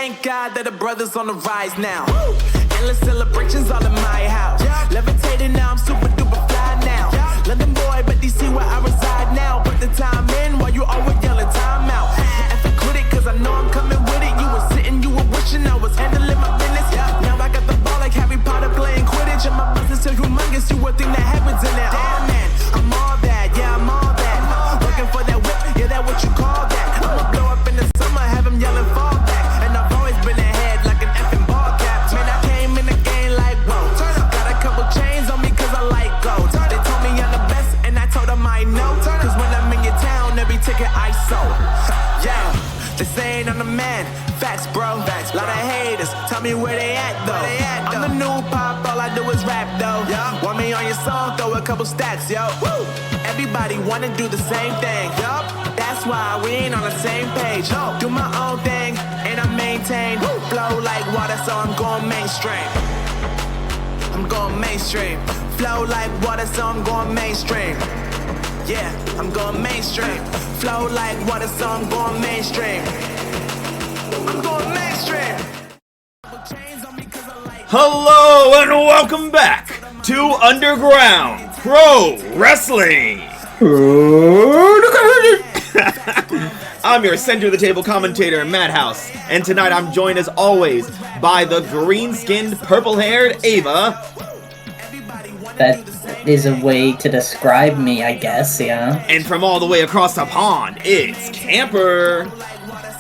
Thank God that the brothers on the rise now. Endless celebrations all in my house. Levitating now, I'm super duper fly now. London boy, but DC where I reside now. Put the time in while you always yelling time out. If I quit it, cause I know I'm coming with it. You were sitting, you were wishing I was handling my business. Now I got the ball like Harry Potter playing Quidditch. And my business is humongous, you would think that happens in there. Damn man, I'm all that, yeah, I'm all that. Looking for that whip, yeah, that what you call that. I'ma blow up in the summer, have him yelling fall back. And I've always been ahead like an effing ball cap. Man, I came in the game like, whoa. Got a couple chains on me cause I like gold. They told me I'm the best and I told them I know. Cause when I'm in your town, every ticket I sold. Yeah, they saying I'm the man. Facts, bro. Facts, lot of haters. Tell me where they at though. I'm the new pop, all I do is rap though. Want me on your song, throw a couple stacks, yo. Woo! Everybody wanna do the same thing. Yup, that's why we ain't on the same page. No, do my own thing and I maintain. Flow like water, so I'm going mainstream. I'm going mainstream. Flow like water, so I'm going mainstream. Yeah, I'm going mainstream. Flow like water, so I'm going mainstream. I'm going mainstream. Hello and welcome back to Underground Pro Wrestling. I'm your center of the table commentator, Madhouse, and tonight I'm joined as always by the green-skinned, purple-haired Ava. That is a way to describe me, I guess, yeah. And from all the way across the pond, it's Camper.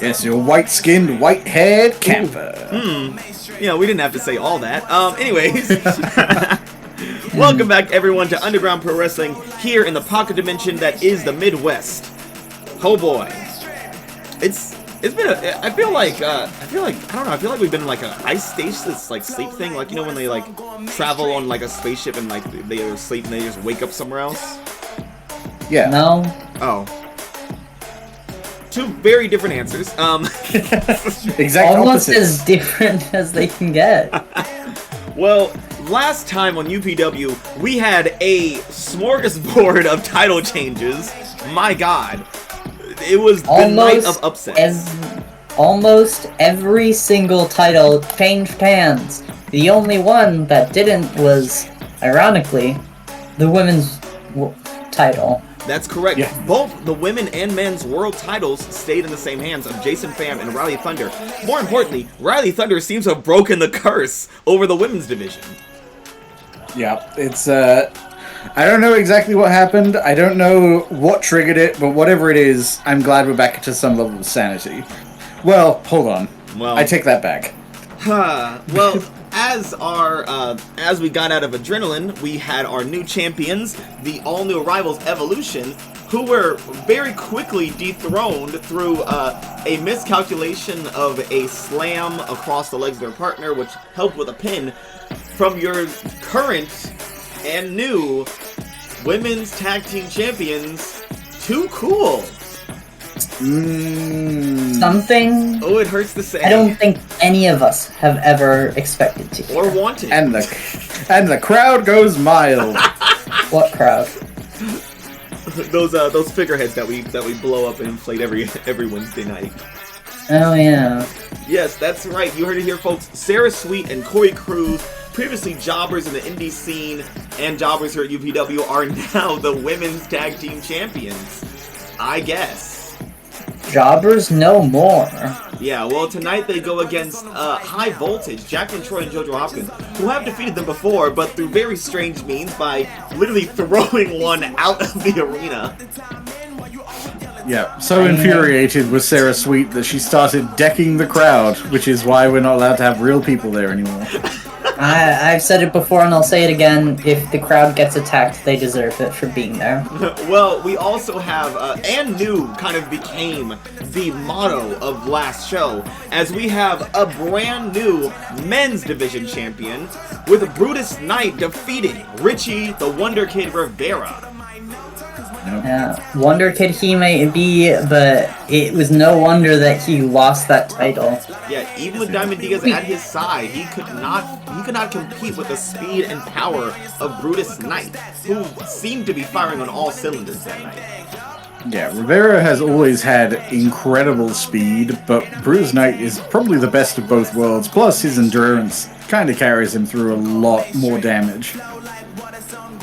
Yes, your white-skinned, white-haired camper. Yeah, we didn't have to say all that. Anyways. Welcome back, everyone, to Underground Pro Wrestling here in the pocket dimension that is the Midwest. Oh boy. It's been I feel like we've been in like a ice stasis, like sleep thing. Like, you know, when they like travel on like a spaceship and like they sleep and they just wake up somewhere else? Yeah. No? Oh. Two very different answers. Exact Almost opposites. as different as they can get. Well, last time on UPW, we had a smorgasbord of title changes. My God. It was the night of upsets. Almost every single title changed hands. The only one that didn't was, ironically, the women's title. That's correct. Yeah. Both the women and men's world titles stayed in the same hands of Jason Pham and Rhylee Thunder. More importantly, Rhylee Thunder seems to have broken the curse over the women's division. Yeah, it's, I don't know exactly what happened. I don't know what triggered it, but whatever it is, I'm glad we're back to some level of sanity. Well, hold on. Well, I take that back. Well, as we got out of Adrenaline, we had our new champions, the all-new Rivals Evolution, who were very quickly dethroned through a miscalculation of a slam across the legs of their partner, which helped with a pin from your current and new Women's Tag Team Champions, Too Cool. Something Oh, it hurts to say. I don't think any of us have ever expected to. Or wanted. And the crowd goes mild. What crowd? Those figureheads that we blow up and inflate every Wednesday night. Oh yeah. Yes, that's right. You heard it here, folks. Sarah Sweet and Corey Cruz, previously jobbers in the indie scene and jobbers here at UPW, are now the women's tag team champions. I guess. Jobbers no more. Yeah, well, tonight they go against High Voltage, Jacqueline Troy and JoJo Hopkins, who have defeated them before, but through very strange means by literally throwing one out of the arena. Yeah, so infuriated with Sarah Sweet that she started decking the crowd, which is why we're not allowed to have real people there anymore. I've said it before and I'll say it again. If the crowd gets attacked, they deserve it for being there. Well, we also have, and new kind of became the motto of last show, as we have a brand new men's division champion with Brutus Knight defeating Richie, the Wonder Kid Rivera. Yeah, Wonder Kid he may be, but it was no wonder that he lost that title. Yeah, even with Diamond Diaz at his side, he could not compete with the speed and power of Brutus Knight, who seemed to be firing on all cylinders that night. Yeah, Rivera has always had incredible speed, but Brutus Knight is probably the best of both worlds, plus his endurance kind of carries him through a lot more damage.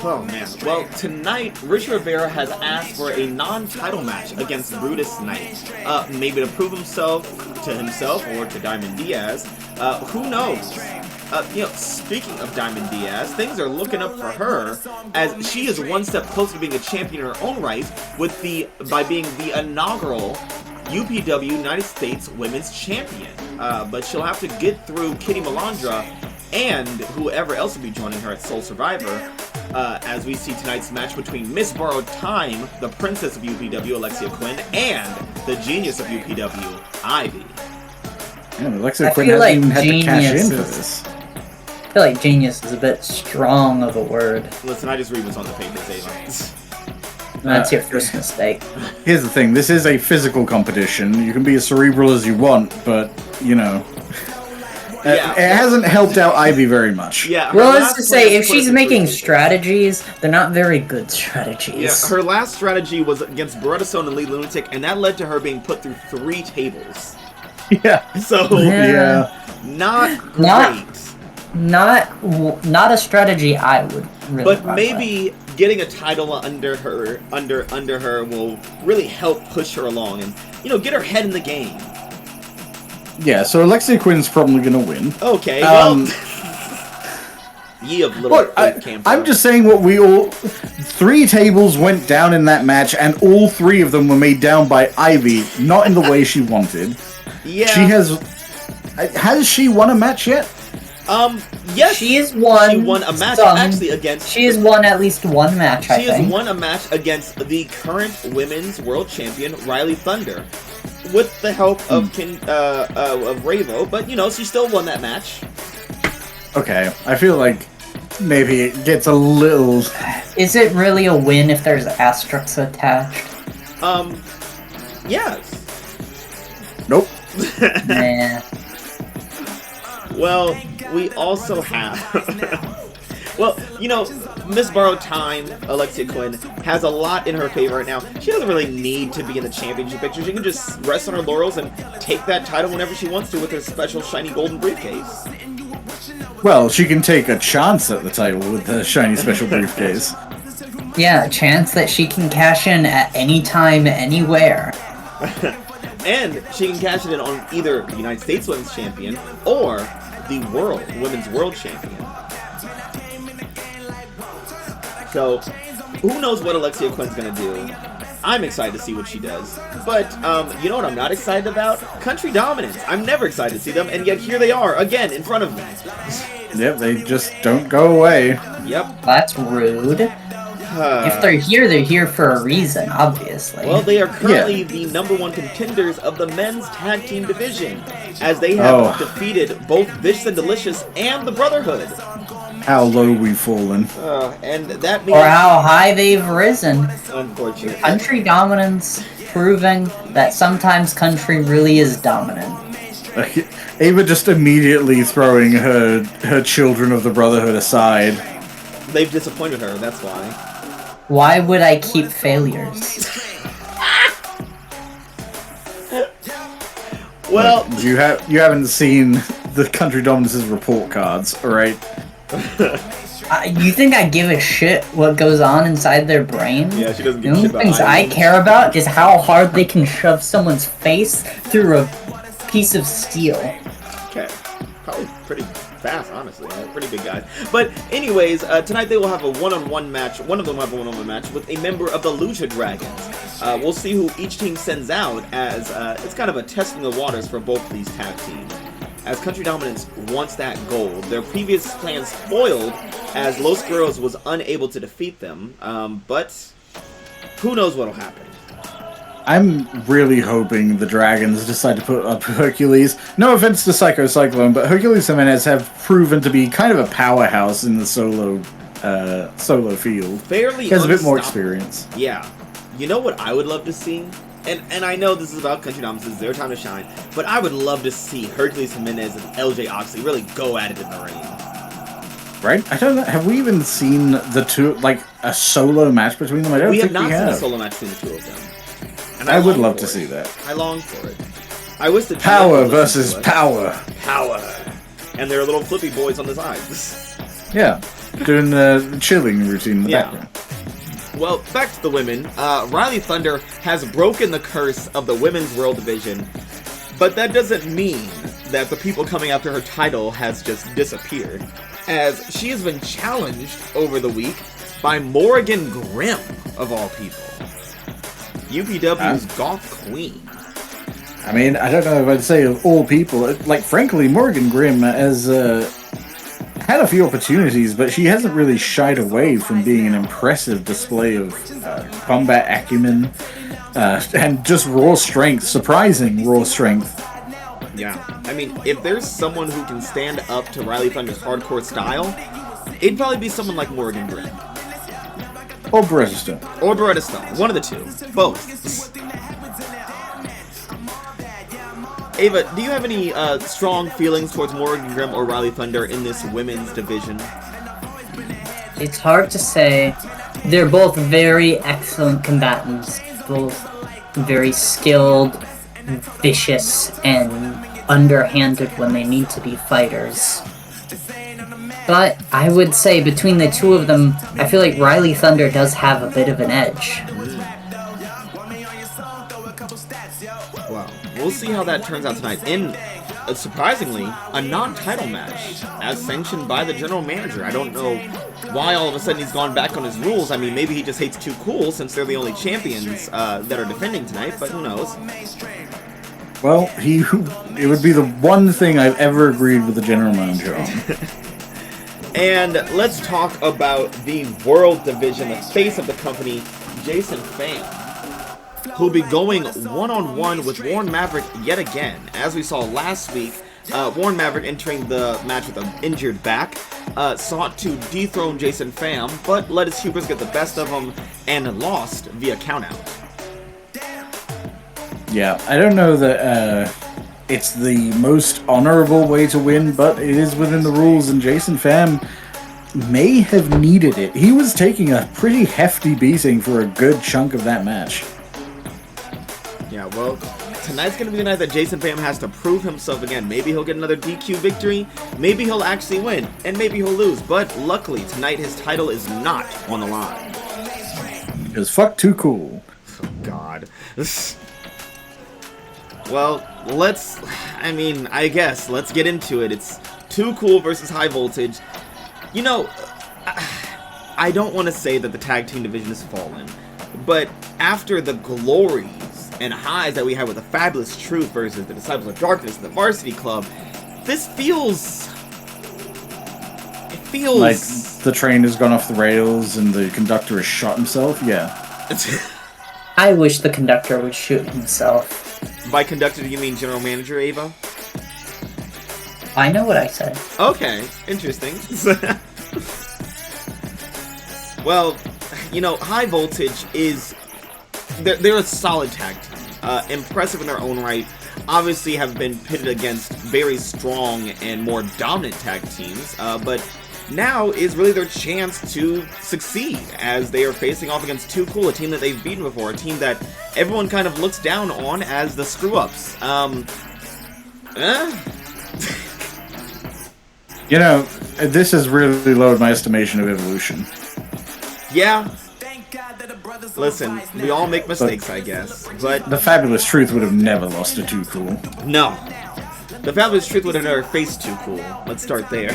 Oh man. Well, tonight, Richie Rivera has asked for a non-title match against Brutus Knight. Maybe to prove himself to himself or to Diamond Diaz. Who knows? Speaking of Diamond Diaz, things are looking up for her as she is one step closer to being a champion in her own right by being the inaugural UPW United States Women's Champion. But she'll have to get through Kitty Melandra and whoever else will be joining her at Soul Survivor, as we see tonight's match between Miss Borrowed Time, the princess of UPW, Alexia Quinn, and the genius of UPW, Ivy. Yeah, Alexia Quinn hasn't even had to cash in for this. I feel like genius is a bit strong of a word. Listen, I just read what's on the paper, Ava. That's your first mistake. Here's the thing, this is a physical competition. You can be as cerebral as you want, but, it hasn't helped out Ivy very much. Yeah. Well, let's just say, if she's making strategies, they're not very good strategies. Yeah, her last strategy was against Brutus and Lee Lunatic, and that led to her being put through 3 tables. Yeah. So, not great. Not a strategy I would really. But maybe getting a title under her will really help push her along and get her head in the game. Yeah, so Alexia Quinn's probably gonna win. Okay, well, ye of little camper. I'm just saying what 3 tables went down in that match, and all 3 of them were made down by Ivy, not in the way she wanted. Yeah. She has she won a match yet? Yes. She won a match actually against. She has won at least one match. I think she has won a match against the current women's world champion Rhylee Thunder, with the help of Ravo. But she still won that match. Okay, I feel like maybe it gets a little. Is it really a win if there's asterisks attached? Yes. Nope. Nah. Well, we also have... Miss Borrowed Time, Alexia Quinn, has a lot in her favor right now. She doesn't really need to be in the championship picture. She can just rest on her laurels and take that title whenever she wants to with her special shiny golden briefcase. Well, she can take a chance at the title with the shiny special briefcase. Yeah, a chance that she can cash in at any time, anywhere. And she can cash it in on either the United States Women's Champion or the Women's World Champion. So, who knows what Alexia Quinn's gonna do? I'm excited to see what she does. But, you know what I'm not excited about? Country Dominance. I'm never excited to see them, and yet here they are, again, in front of me. Yep, they just don't go away. Yep. That's rude. If they're here for a reason, obviously. Well, they are currently the #1 contenders of the men's tag team division, as they have defeated both Vicious and Delicious and the Brotherhood. How low we've fallen. And that means... Or how high they've risen. Unfortunately. Country dominance proving that sometimes country really is dominant. Ava just immediately throwing her children of the Brotherhood aside. They've disappointed her, that's why. Why would I keep failures? Well, you haven't seen the Country Dominance's report cards, alright? You think I give a shit what goes on inside their brain? Yeah, she doesn't The give a only shit about things I care about is how hard they can shove someone's face through a piece of steel. Okay. Probably pretty fast, honestly. Pretty big guys. But anyways, tonight they will have a one-on-one match. One of them will have a one-on-one match with a member of the Lucha Dragons. We'll see who each team sends out, as it's kind of a test in the waters for both of these tag teams. As Country Dominance wants that gold. Their previous plans foiled as Los Guerreros was unable to defeat them. But who knows what'll happen. I'm really hoping the Dragons decide to put up Hercules. No offense to Cyclone, but Hercules Jimenez have proven to be kind of a powerhouse in the solo field. Fairly He has a bit more unstoppable. experience. Yeah. You know what I would love to see? And I know this is about Country Dominance, this is their time to shine, but I would love to see Hercules Jimenez and LJ Oxley really go at it in the ring. Right? I don't know. Have we even seen the two, like, a solo match between them? I don't We think have not we seen have. a solo match between the two of them. And I would long love for to it. see that. I long for it. I wish the GM Power would listen versus to us. power. Power. And their little flippy boys on the sides. Yeah, doing the chilling routine in the Yeah. background. Well, back to the women. Rhylee Thunder has broken the curse of the Women's World Division, but that doesn't mean that the people coming after her title has just disappeared, as she has been challenged over the week by Morrigan Grimm, of all people. UPW's Goth Queen. I mean, I don't know if I'd say of all people. Like, frankly, Morrigan Grimm has had a few opportunities, but she hasn't really shied away from being an impressive display of combat acumen and just raw strength, surprising raw strength. Yeah, I mean, if there's someone who can stand up to Rhylee Thunder's hardcore style, it'd probably be someone like Morrigan Grimm. Or Bristol. Or Beretta Stone. One of the two. Both. Ava, do you have any strong feelings towards Morrigan Grimm or Rhylee Thunder in this women's division? It's hard to say. They're both very excellent combatants. Both very skilled, vicious, and underhanded when they need to be fighters. But I would say between the two of them, I feel like Rhylee Thunder does have a bit of an edge. Well, we'll see how that turns out tonight. In, surprisingly, a non-title match, as sanctioned by the general manager. I don't know why all of a sudden he's gone back on his rules. I mean, maybe he just hates Too Cool since they're the only champions that are defending tonight, but who knows? Well, it would be the one thing I've ever agreed with the general manager on. And let's talk about the World Division, the face of the company, Jason Pham, who'll be going one-on-one with Warren Maverick yet again. As we saw last week, Warren Maverick entering the match with an injured back, sought to dethrone Jason Pham, but let his hubris get the best of him and lost via countout. Yeah, I don't know that it's the most honorable way to win, but it is within the rules, and Jason Pham may have needed it. He was taking a pretty hefty beating for a good chunk of that match. Yeah, well, tonight's going to be the night that Jason Pham has to prove himself again. Maybe he'll get another DQ victory, maybe he'll actually win, and maybe he'll lose. But luckily, tonight his title is not on the line. Because fuck Too Cool. Oh, God. Well, I guess, let's get into it. It's Too Cool versus High Voltage. You know, I don't want to say that the tag team division has fallen, but after the glories and highs that we had with the Fabulous Truth versus the Disciples of Darkness and the Varsity Club, this feels... Like the train has gone off the rails and the conductor has shot himself? Yeah. I wish the conductor would shoot himself. By conductor, do you mean General Manager, Ava? I know what I said. Okay, interesting. Well, you know, High Voltage is... They're a solid tag team. Impressive in their own right. Obviously have been pitted against very strong and more dominant tag teams. But now is really their chance to succeed as they are facing off against Too Cool, a team that they've beaten before. A team that everyone kind of looks down on as the screw-ups. You know, this has really lowered my estimation of Evolution. Yeah. Listen, we all make mistakes, I guess, but... The Fabulous Truth would have never lost to Too Cool. No. The Fabulous Truth would have never faced Too Cool. Let's start there.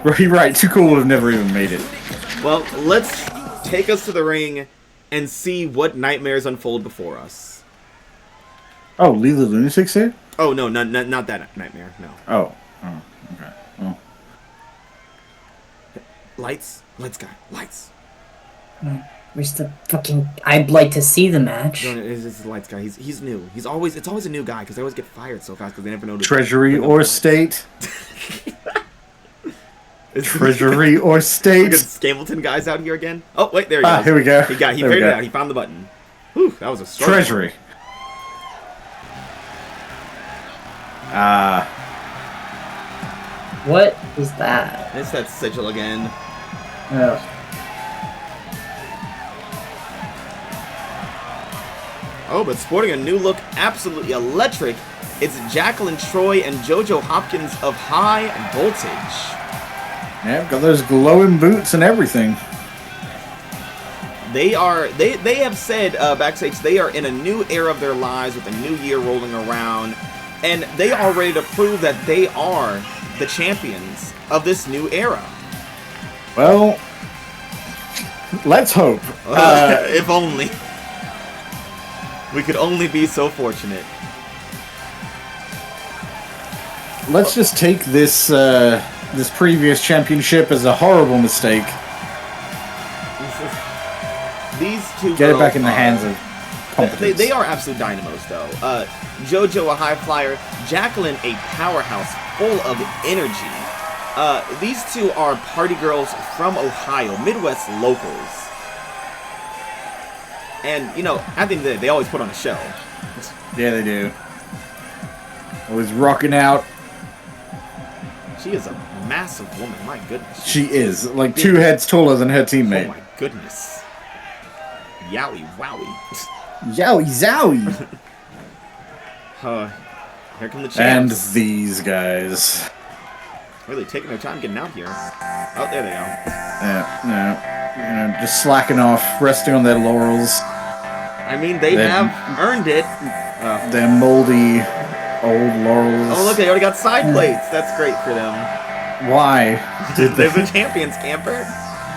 Right, Too Cool would have never even made it. Well, let's take us to the ring and see what nightmares unfold before us. Oh, Lee the Lunatic's here? Oh, no, not that nightmare, no. Oh, okay. Well. Lights, guy, lights. Where's the fucking... I'd like to see the match. No, it's the lights guy. He's new. It's always a new guy because they always get fired so fast because they never know. Treasury or state? Treasury or state? Scambleton guys out here again. Oh wait, there he goes. Here we go. He figured it out. He found the button. Whew, that was a struggle. Treasury. What is that? It's that sigil again. Oh. Oh, but sporting a new look, absolutely electric, it's Jacqueline Troy and JoJo Hopkins of High Voltage. Yeah, got those glowing boots and everything. They have said backstage they are in a new era of their lives with a new year rolling around, and they are ready to prove that they are the champions of this new era. Well, let's hope. If only. We could only be so fortunate. Let's just take this this previous championship as a horrible mistake. These two Get it girls back in the are- hands of competence. They are absolute dynamos, though. JoJo, a high flyer. Jacqueline, a powerhouse full of energy. These two are party girls from Ohio, Midwest locals. And, you know, at the end of the day, they always put on a show. Yeah, they do. Always rocking out. She is a massive woman, my goodness. She is like 2 heads taller than her Oh teammate. my goodness. Yowie wowie. Yowie zowie! Here come the And champs. these guys. Really taking their time getting out here. Oh, there they go. Yeah, just slacking off, resting on their laurels. I mean, they Then- have earned it. Their moldy old laurels. Oh, look, they already got side plates. That's great for them. Why did They're they? the champions, camper.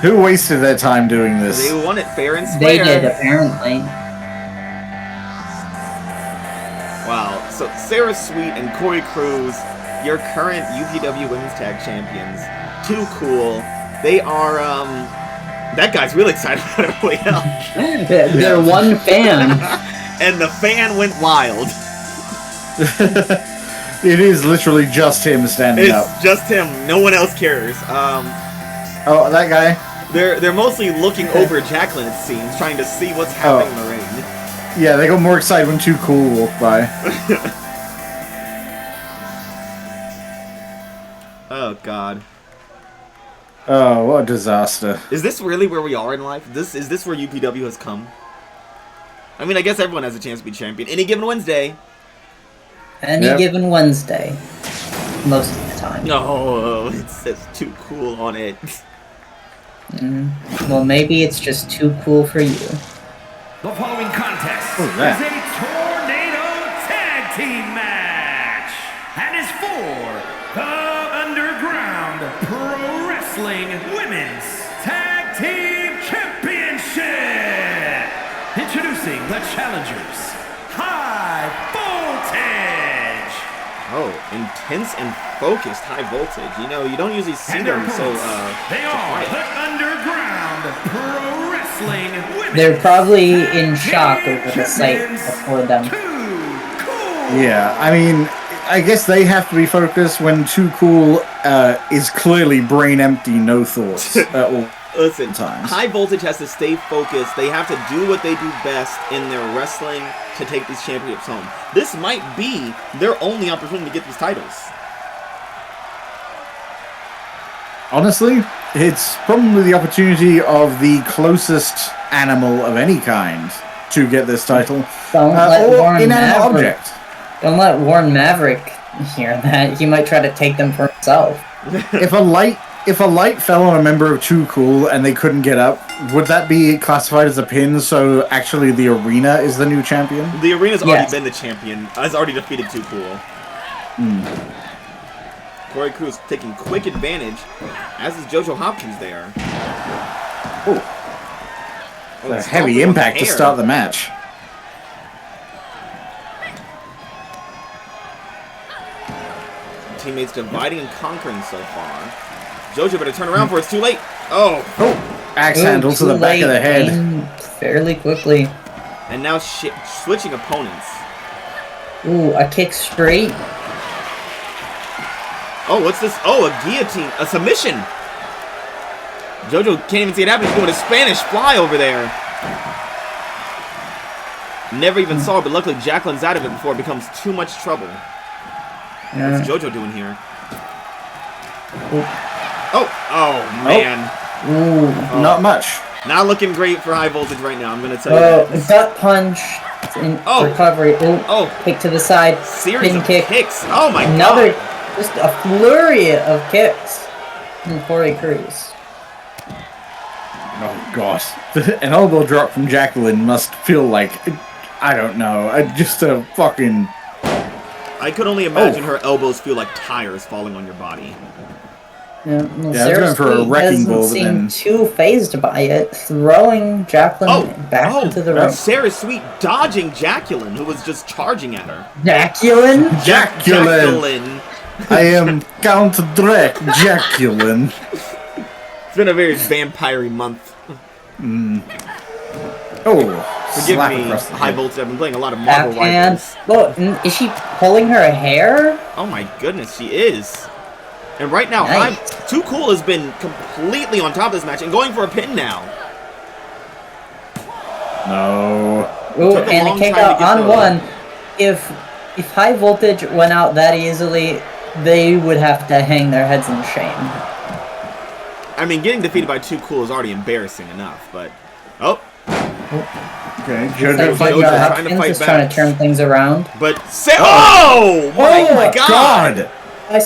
Who wasted their time doing this? They won it fair and They square. did, apparently. Wow. So, Sarah Sweet and Corey Cruz, your current UPW Women's Tag Champions. Too cool. They are, that guy's really excited about it. Really hell. They're one fan. And the fan went wild. It is literally just him standing up. It's just him. No one else cares. Oh, that guy? They're mostly looking over Jacqueline, it seems, trying to see what's happening in the ring. Yeah, they got more excited when Too Cool walked by. Oh, God. Oh, what a disaster. Is this really where we are in life? Is this where UPW has come? I mean, I guess everyone has a chance to be champion. Any given Wednesday. Any Yep. given Wednesday. Most of the time. Oh, it says too cool on it. Well, maybe it's just too cool for you. The following contest What is was that? a tornado tag team match and is for the Underground Pro Wrestling Women's Tag Team Championship. Introducing the challengers, High Voltage. Oh, intense and focused high voltage. You know, you don't usually see And their them so, opponents, they are quiet. the Underground Pro Wrestling Women's They're probably in Tag shock Team over the sight Champions. before them. Too cool. Yeah, I mean, I guess they have to be focused when Too Cool is clearly brain empty, no thoughts at all. Listen, Times. high voltage has to stay focused. They have to do what they do best in their wrestling to take these championships home. This might be their only opportunity to get these titles. Honestly, it's probably the opportunity of the closest animal of any kind to get this title. Don't let Or Warren inanimate Maverick. object. Don't let Warren Maverick hear that. He might try to take them for himself. If a light fell on a member of Too Cool and they couldn't get up, would that be classified as a pin? So actually, the arena is the new champion. The arena's already Yes. been the champion. Has already defeated Too Cool. Corey Cruz taking quick advantage, as is JoJo Hopkins there. Oh, a heavy impact to start the match. Teammates dividing and conquering so far. JoJo better turn around before it's too late. Oh, Axe Ooh, handle to the too back of the late. head. Aimed fairly quickly. and now switching opponents. Ooh, a kick straight. Oh, what's this? Oh, a guillotine, a submission. JoJo can't even see it happen. He's doing a Spanish fly over there. Never even saw it, but luckily Jacqueline's out of it before it becomes too much trouble. What's JoJo doing here? Oh man. Ooh. Not much. Not looking great for high voltage right now, I'm gonna tell you Oh, that. gut punch. left in Oh. recovery. Oh. Kick to the side. Series Pin of kick. kicks. Oh my Another, god. just a flurry of kicks from Corey Cruz. Oh god. An elbow drop from Jacqueline must feel like, I don't know, just a fucking... I could only imagine her elbows feel like tires falling on your body. Yeah, I was going for a wrecking ball, but then... doesn't seem too phased by it, throwing Jacqueline back into the ring. Sarah Sweet dodging Jacqueline, who was just charging at her. Jacqueline? Jacqueline! I am Count Drake Jacqueline. It's been a very vampire-y month. Oh, Forgive slap me, across the High head. Voltage. I've been playing a lot of Marvel Backhand. Rivals. Oh, is she pulling her hair? Oh my goodness, she is. And right now, Nice. Too Cool has been completely on top of this match and going for a pin now. No. Ooh, Took a and a long kick time to out get on the- one. If High Voltage went out that easily, they would have to hang their heads in shame. I mean, getting defeated by Too Cool is already embarrassing enough, but... Oh, Okay, Like, JoJo fighting Jojo back. trying to Hopkins fight is trying back. to turn things around. but... Oh my god! God! A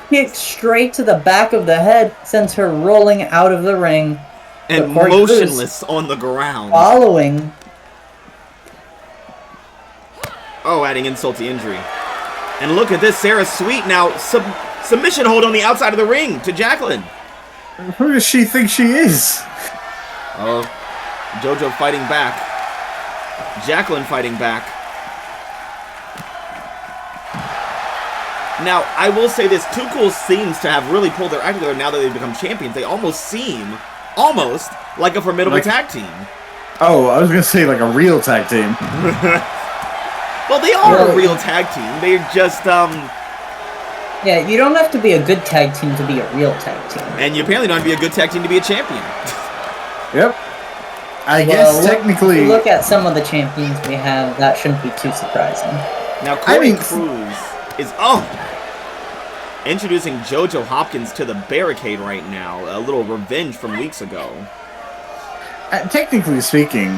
kick straight to the back of the head sends her rolling out of the ring. And Corey Cruz motionless on the ground. Following. Oh, adding insult to injury. And look at this, Sarah Sweet now submission hold on the outside of the ring to Jacqueline. Who does she think she is? Oh, JoJo fighting back. Jacqueline fighting back. Now, I will say this, Too Cool seems to have really pulled their act together now that they've become champions. They almost seem, like a formidable tag team. Oh, I was gonna say like a real tag team. Well, they are a real tag team. They're just, Yeah, you don't have to be a good tag team to be a real tag team. and you apparently don't have to be a good tag team to be a champion. Yep. I Well, guess technically... if you look at some of the champions we have, that shouldn't be too surprising. Now, Corey mean- Cruz is, introducing JoJo Hopkins to the barricade right now. A little revenge from weeks ago. Technically speaking,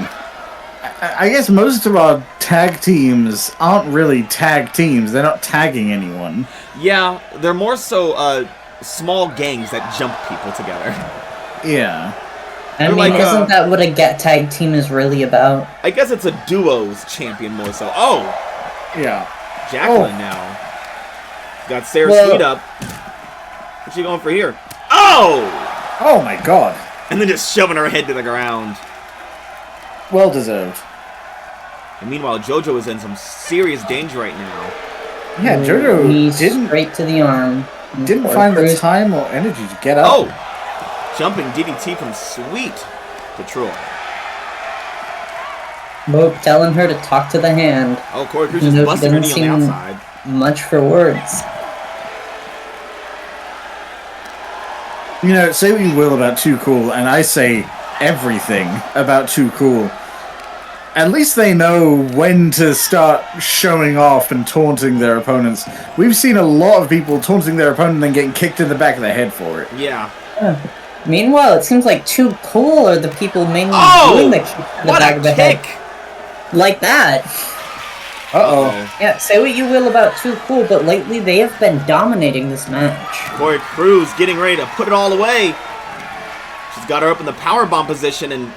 I guess most of our tag teams aren't really tag teams. They're not tagging anyone. Yeah, they're more so small gangs that jump people together. Yeah. I They're mean, like, isn't that what a get tag team is really about? I guess it's a duos champion more so. Oh, Yeah. Jacqueline now. Got Sarah Well- Sweet up. What's she going for here? Oh! Oh my god. And then just shoving her head to the ground. Well deserved. And meanwhile, JoJo is in some serious danger right now. Yeah, JoJo Knee didn't straight to the arm. didn't find the time or energy to get up. Oh! Jumping DDT from Sweet to Troy. Mope telling her to talk to the hand. Oh, Corey Cruz You just know, busting her knee doesn't on the seem- outside. Much for words. You know, say what you will about Too Cool, and I say everything about Too Cool. At least they know when to start showing off and taunting their opponents. We've seen a lot of people taunting their opponent and then getting kicked in the back of the head for it. Yeah. Meanwhile, it seems like Too Cool are the people mainly Oh! doing the kick to the What back a of the kick! head. Like that. Uh-oh. Yeah, say what you will about Too Cool, but lately they have been dominating this match. Corey Cruz getting ready to put it all away. She's got her up in the powerbomb position and...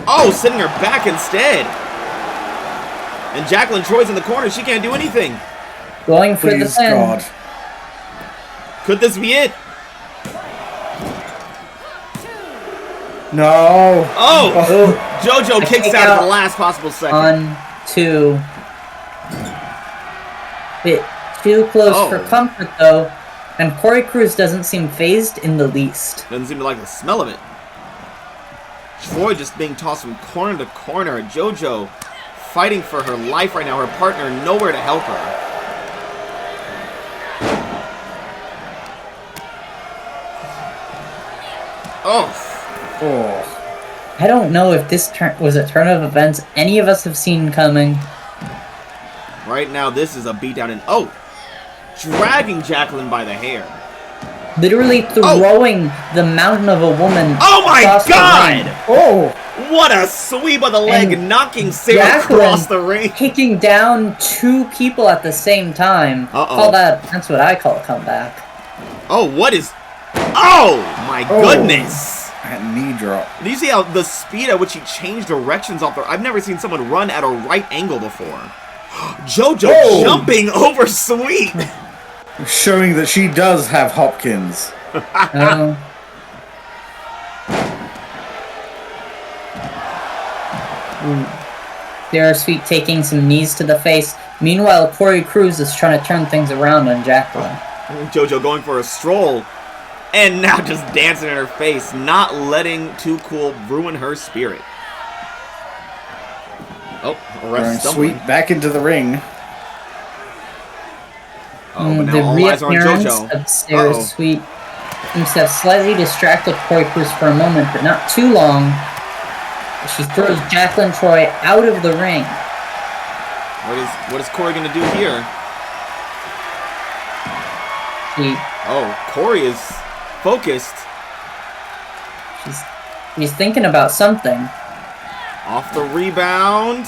Oh, sending her back instead. And Jacqueline Troy's in the corner. She can't do anything. Going for the Please, pin. God. Could this be it? No. Oh! JoJo A kicks kick out at out the last possible second. 1, 2. Bit too close for Oh. comfort though, and Corey Cruz doesn't seem phased in the least. Doesn't seem to like the smell of it. Troy just being tossed from corner to corner. JoJo fighting for her life right now. Her partner nowhere to help her. Oh. Oh. I don't know if this was a turn of events any of us have seen coming. Right now, this is a beatdown and... Oh! Dragging Jacqueline by the hair. Literally throwing the mountain of a woman Oh my across the god! ring. Oh. What a sweep of the leg, And knocking Sarah Jacqueline across the ring. Kicking down 2 people at the same time. Uh-oh. That's what I call a comeback. Oh, what is... Oh, my goodness. That knee drop. Do you see how the speed at which he changed directions off there? I've never seen someone run at a right angle before. JoJo jumping over Sweet. Showing that she does have Hopkins. Sarah Sweet taking some knees to the face. Meanwhile, Corey Cruz is trying to turn things around on Jacqueline. JoJo going for a stroll. And now just dancing in her face, not letting Too Cool ruin her spirit. Oh, ref stumbling. Sweet back into the ring. Oh, but The now all eyes are on reappearance JoJo. of Sarah Sweet seems to have slightly distracted Corey Cruz for a moment, but not too long. She throws Jacqueline Troy out of the ring. What is Corey gonna do here? Corey is focused. He's thinking about something. Off the rebound.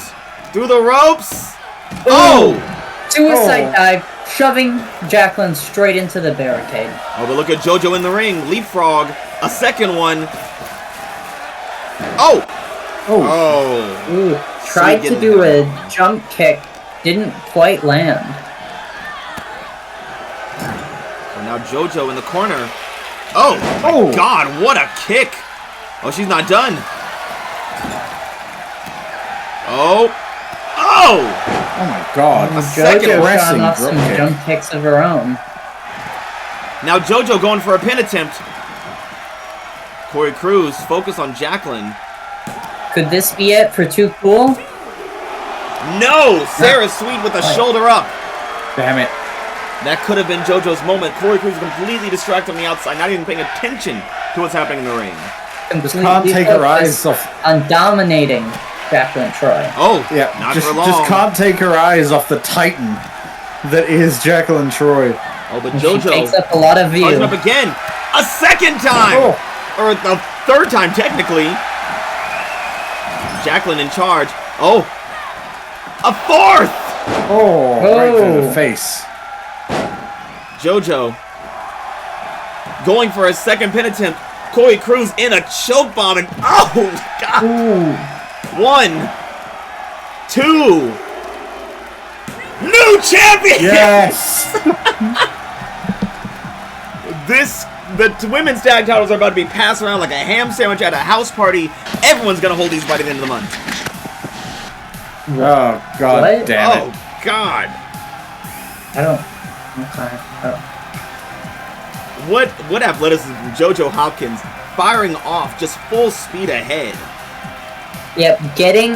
Through the ropes. Oh! Suicide dive, shoving Jacqueline straight into the barricade. Oh, but look at JoJo in the ring. Leapfrog. A second one. Oh! Ooh, tried to do a jump kick, didn't quite land. So now JoJo in the corner. Oh my God, what a kick! Oh, she's not done. Oh my God! A second JoJo off some jump kicks of her own. Now JoJo going for a pin attempt. Corey Cruz focus on Jacqueline. Could this be it for Too Cool? No! Sarah Sweet with the shoulder up. Damn it. That could have been JoJo's moment. Corey Cruz completely distracted on the outside, not even paying attention to what's happening in the ring. Just can't take her eyes off. On dominating Jacqueline Troy. Oh, yeah, not just, for long. Just can't take her eyes off the titan that is Jacqueline Troy. Oh, but JoJo she takes up a lot of view. Up again, a second time, or the third time technically. Jacqueline in charge. Oh, a fourth. Right to the face. JoJo going for a second pin attempt. Corey Cruz in a choke bomb and oh God. Ooh. 1, 2. New champion! Yes! The women's tag titles are about to be passed around like a ham sandwich at a house party. Everyone's gonna hold these by the end of the month. Oh, God damn it. Oh, God. What athleticism from JoJo Hopkins firing off just full speed ahead. Yep, getting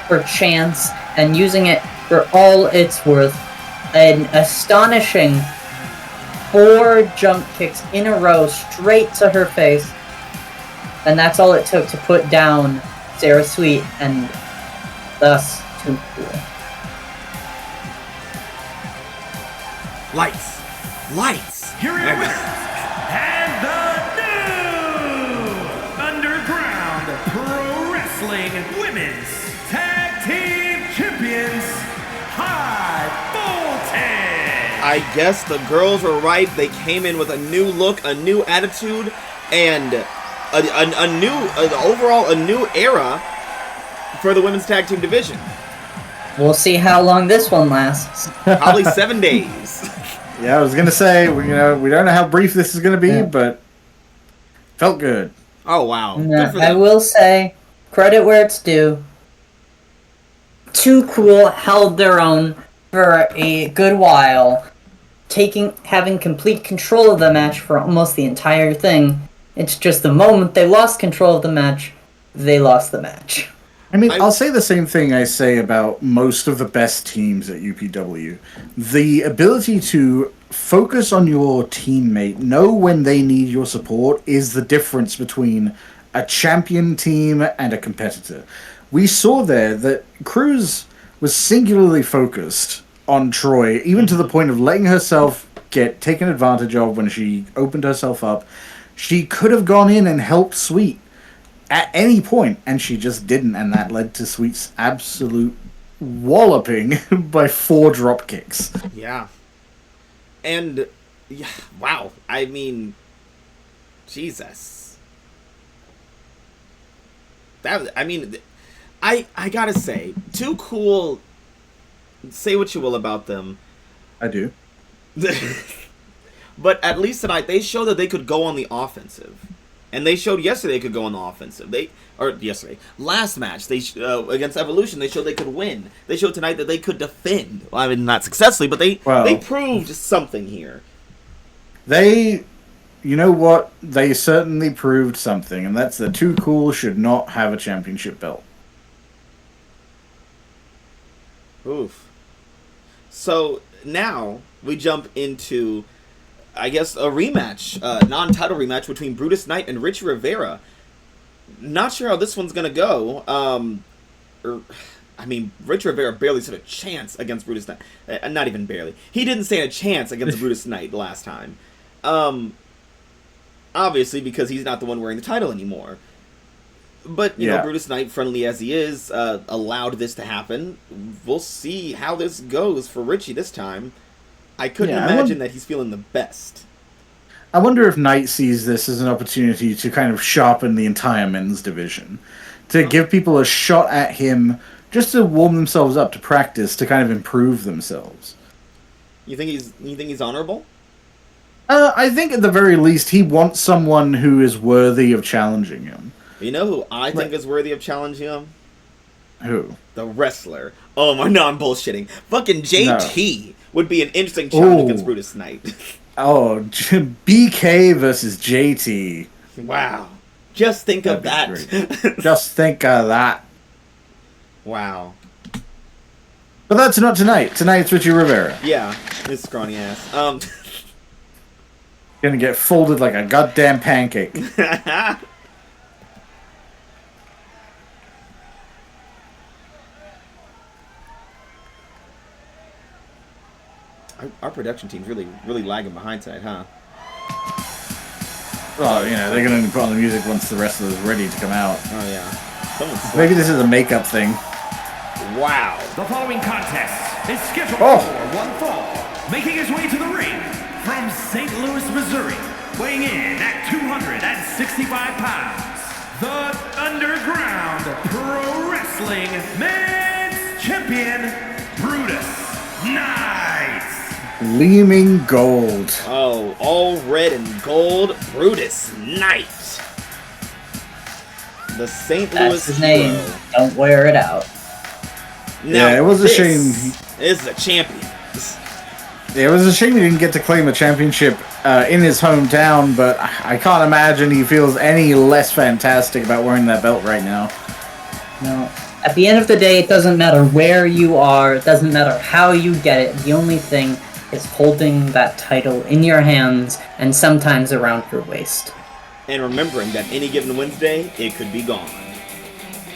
her chance and using it for all it's worth. An astonishing 4 jump kicks in a row straight to her face. And that's all it took to put down Sarah Sweet and thus Too Cool. Lights. Here are your winners, and the new Underground Pro Wrestling Women's Tag Team Champions, High Voltage. I guess the girls were right. They came in with a new look, a new attitude, and a new era for the women's tag team division. We'll see how long this one lasts. Probably 7 days. Yeah, I was gonna say, we don't know how brief this is gonna be, but felt good. Oh wow! No, I will say, credit where it's due. Too Cool held their own for a good while, having complete control of the match for almost the entire thing. It's just the moment they lost control of the match, they lost the match. I mean, I'll say the same thing I say about most of the best teams at UPW. The ability to focus on your teammate, know when they need your support, is the difference between a champion team and a competitor. We saw there that Cruz was singularly focused on Troy, even to the point of letting herself get taken advantage of when she opened herself up. She could have gone in and helped Sweet. at any point, and she just didn't, and that led to Sweet's absolute walloping by 4 drop kicks. Yeah. And, yeah, wow. I mean, Jesus. I gotta say, Too Cool, say what you will about them. I do. But at least tonight, they showed that they could go on the offensive. And they showed yesterday they could go on the offensive. Last match, against Evolution, they showed they could win. They showed tonight that they could defend. Well, I mean, not successfully, but they proved something here. You know what? They certainly proved something, and that's that Too Cool should not have a championship belt. Oof. So now we jump into, I guess, a rematch, non-title rematch between Brutus Knight and Richie Rivera. Not sure how this one's gonna go. Richie Rivera barely stood a chance against Brutus Knight. Not even barely. He didn't stand a chance against Brutus Knight last time. Obviously because he's not the one wearing the title anymore. But, you know, Brutus Knight, friendly as he is, allowed this to happen. We'll see how this goes for Richie this time. I couldn't imagine that he's feeling the best. I wonder if Knight sees this as an opportunity to kind of sharpen the entire men's division. To give people a shot at him, just to warm themselves up to practice, to kind of improve themselves. You think he's honorable? I think at the very least he wants someone who is worthy of challenging him. You know who I think is worthy of challenging him? Who? The wrestler. Oh my, no, I'm bullshitting. Fucking JT would be an interesting challenge against Brutus Knight. Oh, BK versus JT. Wow. Just think of that. Just think of that. Wow. But that's not tonight. Tonight's Richie Rivera. Yeah, his scrawny ass. Gonna get folded like a goddamn pancake. Our production team's really lagging behind tonight, huh? Well, you know, they're going to put on the music once the wrestler's ready to come out. Oh, yeah. Maybe this is a makeup thing. Wow. The following contest is scheduled for one fall. Making his way to the ring from St. Louis, Missouri, weighing in at 265 pounds, the Underground Pro Wrestling Men's Champion, Brutus Knight. Gleaming gold. Oh, all red and gold, Brutus Knight. The St. Louis That's his name. Don't wear it out. Now, it was a shame. This is a champion. It was a shame he didn't get to claim a championship in his hometown, but I can't imagine he feels any less fantastic about wearing that belt right now. No. At the end of the day, it doesn't matter where you are, it doesn't matter how you get it. The only thing is holding that title in your hands and sometimes around your waist. And remembering that any given Wednesday, it could be gone.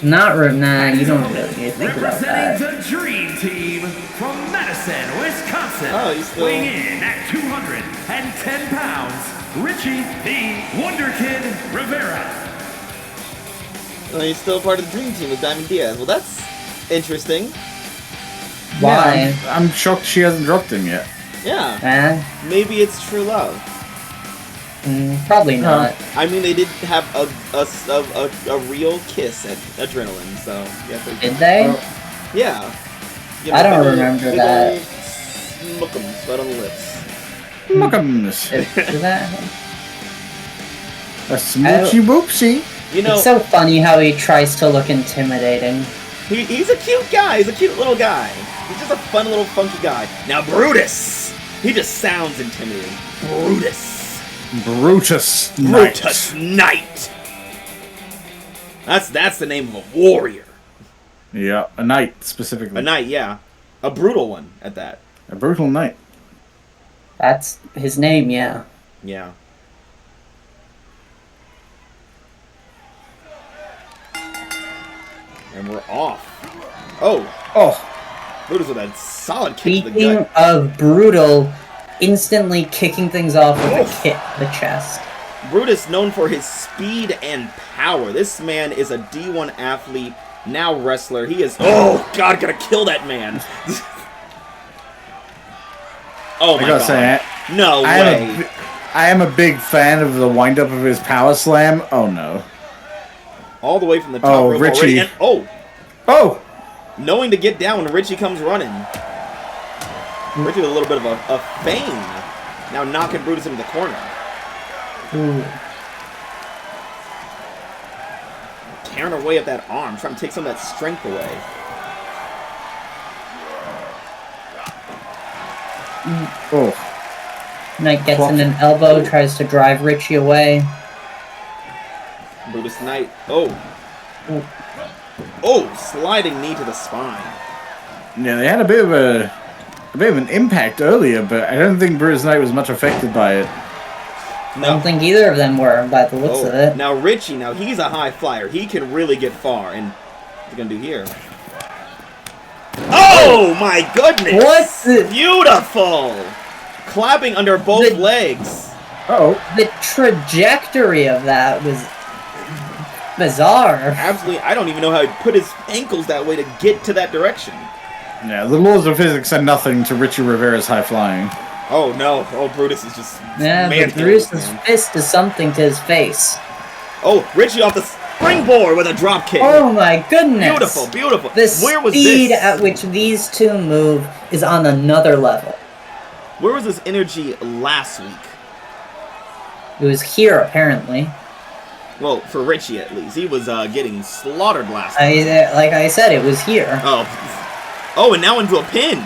You don't really need to think about that. Representing the Dream Team from Madison, Wisconsin, weighing in at 210 pounds, Richie the Wonder Kid Rivera. Well, he's still part of the Dream Team with Diamond Diaz. Well, that's interesting. Why? Yeah, I'm shocked she hasn't dropped him yet. Yeah. Maybe it's true love. Probably not. I mean, they did have a real kiss at Adrenaline, so yeah. Did they? Yeah. You know, I don't remember that. Smookums right on the lips. Smookums. Did that? A smoochy boopsie. You know, it's so funny how he tries to look intimidating. He's a cute guy. He's a cute little guy. He's just a fun little funky guy. Now Brutus, he just sounds intimidating. Brutus Knight. That's the name of a warrior. Yeah, a knight specifically. A knight, yeah. A brutal one at that. A brutal knight. That's his name, yeah. Yeah. And we're off. Oh. Brutus with a solid kick to the gut. Speaking of brutal, instantly kicking things off with a kick to the chest. Brutus known for his speed and power. This man is a D1 athlete, now wrestler. He is... Oh, God, gonna kill that man. Oh, my God. Say, no way. I am a big fan of the wind-up of his power slam. Oh, no. All the way from the top rope Richie. already. Oh! Knowing to get down when Richie comes running. Richie with a little bit of a feign. Now knocking Brutus into the corner. Ooh. Tearing away at that arm, trying to take some of that strength away. Oh. Knight gets in an elbow, tries to drive Richie away. Brutus Knight. Oh. Oh, sliding knee to the spine. Yeah, they had a bit of an impact earlier, but I don't think Brutus Knight was much affected by it. No. I don't think either of them were, by the looks of it. Now Richie, he's a high flyer. He can really get far. And what's he gonna do here? Oh my goodness! What's it? Beautiful! Clapping under both legs. Uh-oh. The trajectory of that was bizarre. Absolutely, I don't even know how he put his ankles that way to get to that direction. Yeah, the laws of physics said nothing to Richie Rivera's high flying. Oh no! Oh, Brutus is just... Yeah, but Brutus's fist is something to his face. Oh, Richie off the springboard with a drop kick. Oh my goodness! Beautiful, beautiful. The Where was speed this? at which these two move is on another level. Where was this energy last week? It was here, apparently. Well, for Richie at least. He was getting slaughtered last week. Like I said, it was here. Oh, and now into a pin.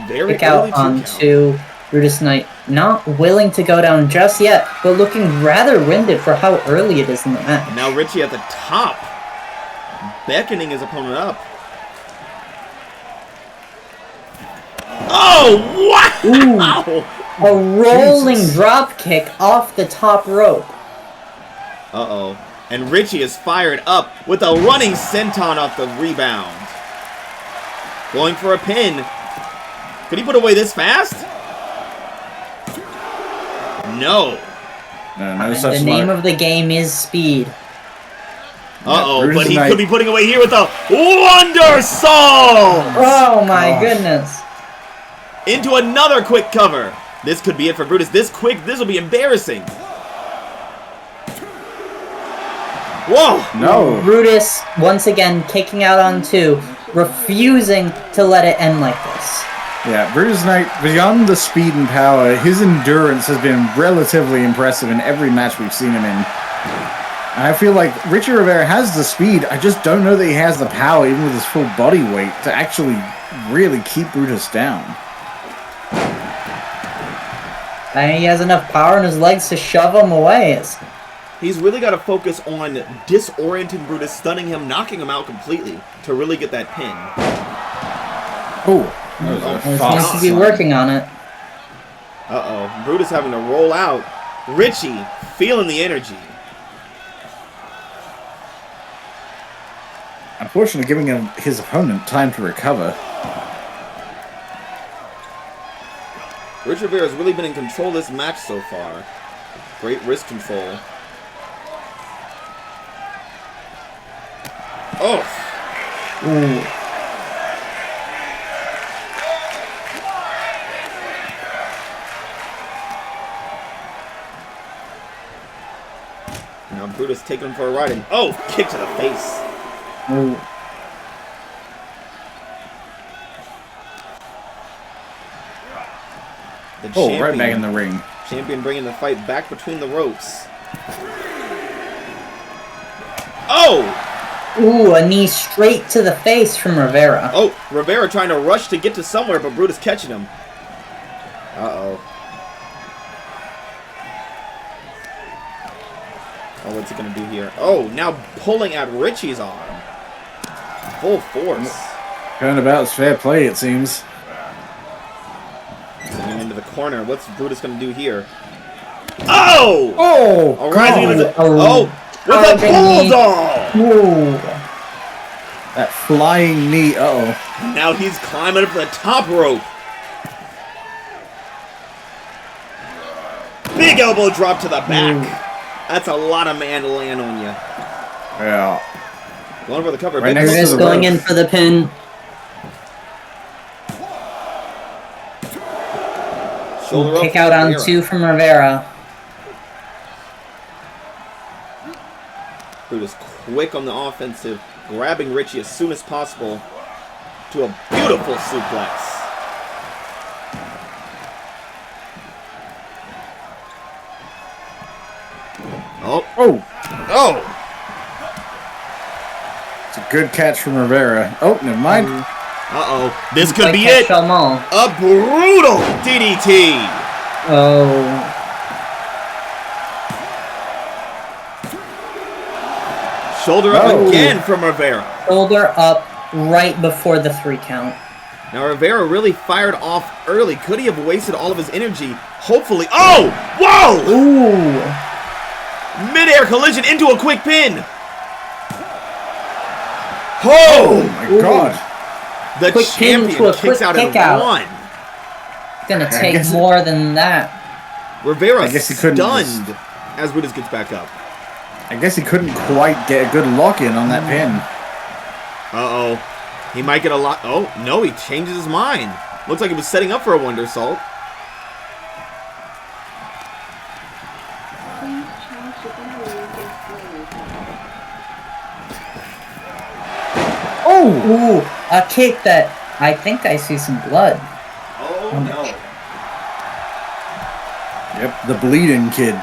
Very Kick out onto Brutus Knight. Not willing to go down just yet, but looking rather winded for how early it is in the match. And now Richie at the top, beckoning his opponent up. Oh, wow! Ooh, a rolling drop kick off the top rope. Uh-oh. And Richie is fired up with a running senton off the rebound. Going for a pin. Could he put away this fast? No. The name of the game is speed. Uh-oh, but he could be putting away here with a Wonder Salt! Oh my goodness. Into another quick cover. This could be it for Brutus. This will be embarrassing. Whoa! No. Brutus, once again, kicking out on two, refusing to let it end like this. Yeah, Brutus Knight, beyond the speed and power, his endurance has been relatively impressive in every match we've seen him in. And I feel like Richie Rivera has the speed, I just don't know that he has the power, even with his full body weight, to actually really keep Brutus down. And he has enough power in his legs to shove him away. He's really got to focus on disorienting Brutus, stunning him, knocking him out completely to really get that pin. Oh. He seems to be working on it. Uh-oh. Brutus having to roll out. Richie feeling the energy. Unfortunately, giving his opponent time to recover. Richie Rivera has really been in control of this match so far. Great wrist control. Oh! Ooh. Now Brutus taking him for a ride and kick to the face. Ooh. The champion, right back in the ring. Champion bringing the fight back between the ropes. Oh! Ooh, a knee straight to the face from Rivera. Oh, Rivera trying to rush to get to somewhere, but Brutus catching him. Uh-oh. Oh, what's he going to do here? Oh, now pulling at Richie's arm. Full force. Going about is fair play, it seems. Sending him into the corner. What's Brutus going to do here? Oh! Oh! Rising into the... with a bulldog! Ooh. That flying knee, uh-oh. Now he's climbing up the top rope. big elbow drop to the back. That's a lot of man to land on you. Yeah. Going for the cover. Right next to Brutus the going rope. in for the pin. Shoulder up Kick from out on Rivera. 2 from Rivera. Brutus quick on the offensive, grabbing Richie as soon as possible to a beautiful suplex. Oh. Oh, Oh! it's a good catch from Rivera. Oh, never mind. Uh-oh. This could Like be catch it. them all. A brutal DDT. Oh. Shoulder up Oh. again from Rivera. Shoulder up right before the 3 count. Now Rivera really fired off early. Could he have wasted all of his energy? Hopefully. Oh! Whoa! Ooh. Mid-air collision into a quick pin. Oh! My God. The Quick pin champion to a kicks quick out kick in out. 1. Gonna take guess it- more than that. Rivera I guess he couldn't stunned as Brutus gets back up. I guess he couldn't quite get a good lock in on that pin. Uh-oh. He might get a lot. Oh, no, he changes his mind. Looks like he was setting up for a Wonder Salt. Oh! Ooh! A kick that I think I see some blood. Oh, no. Yep, the bleeding kid.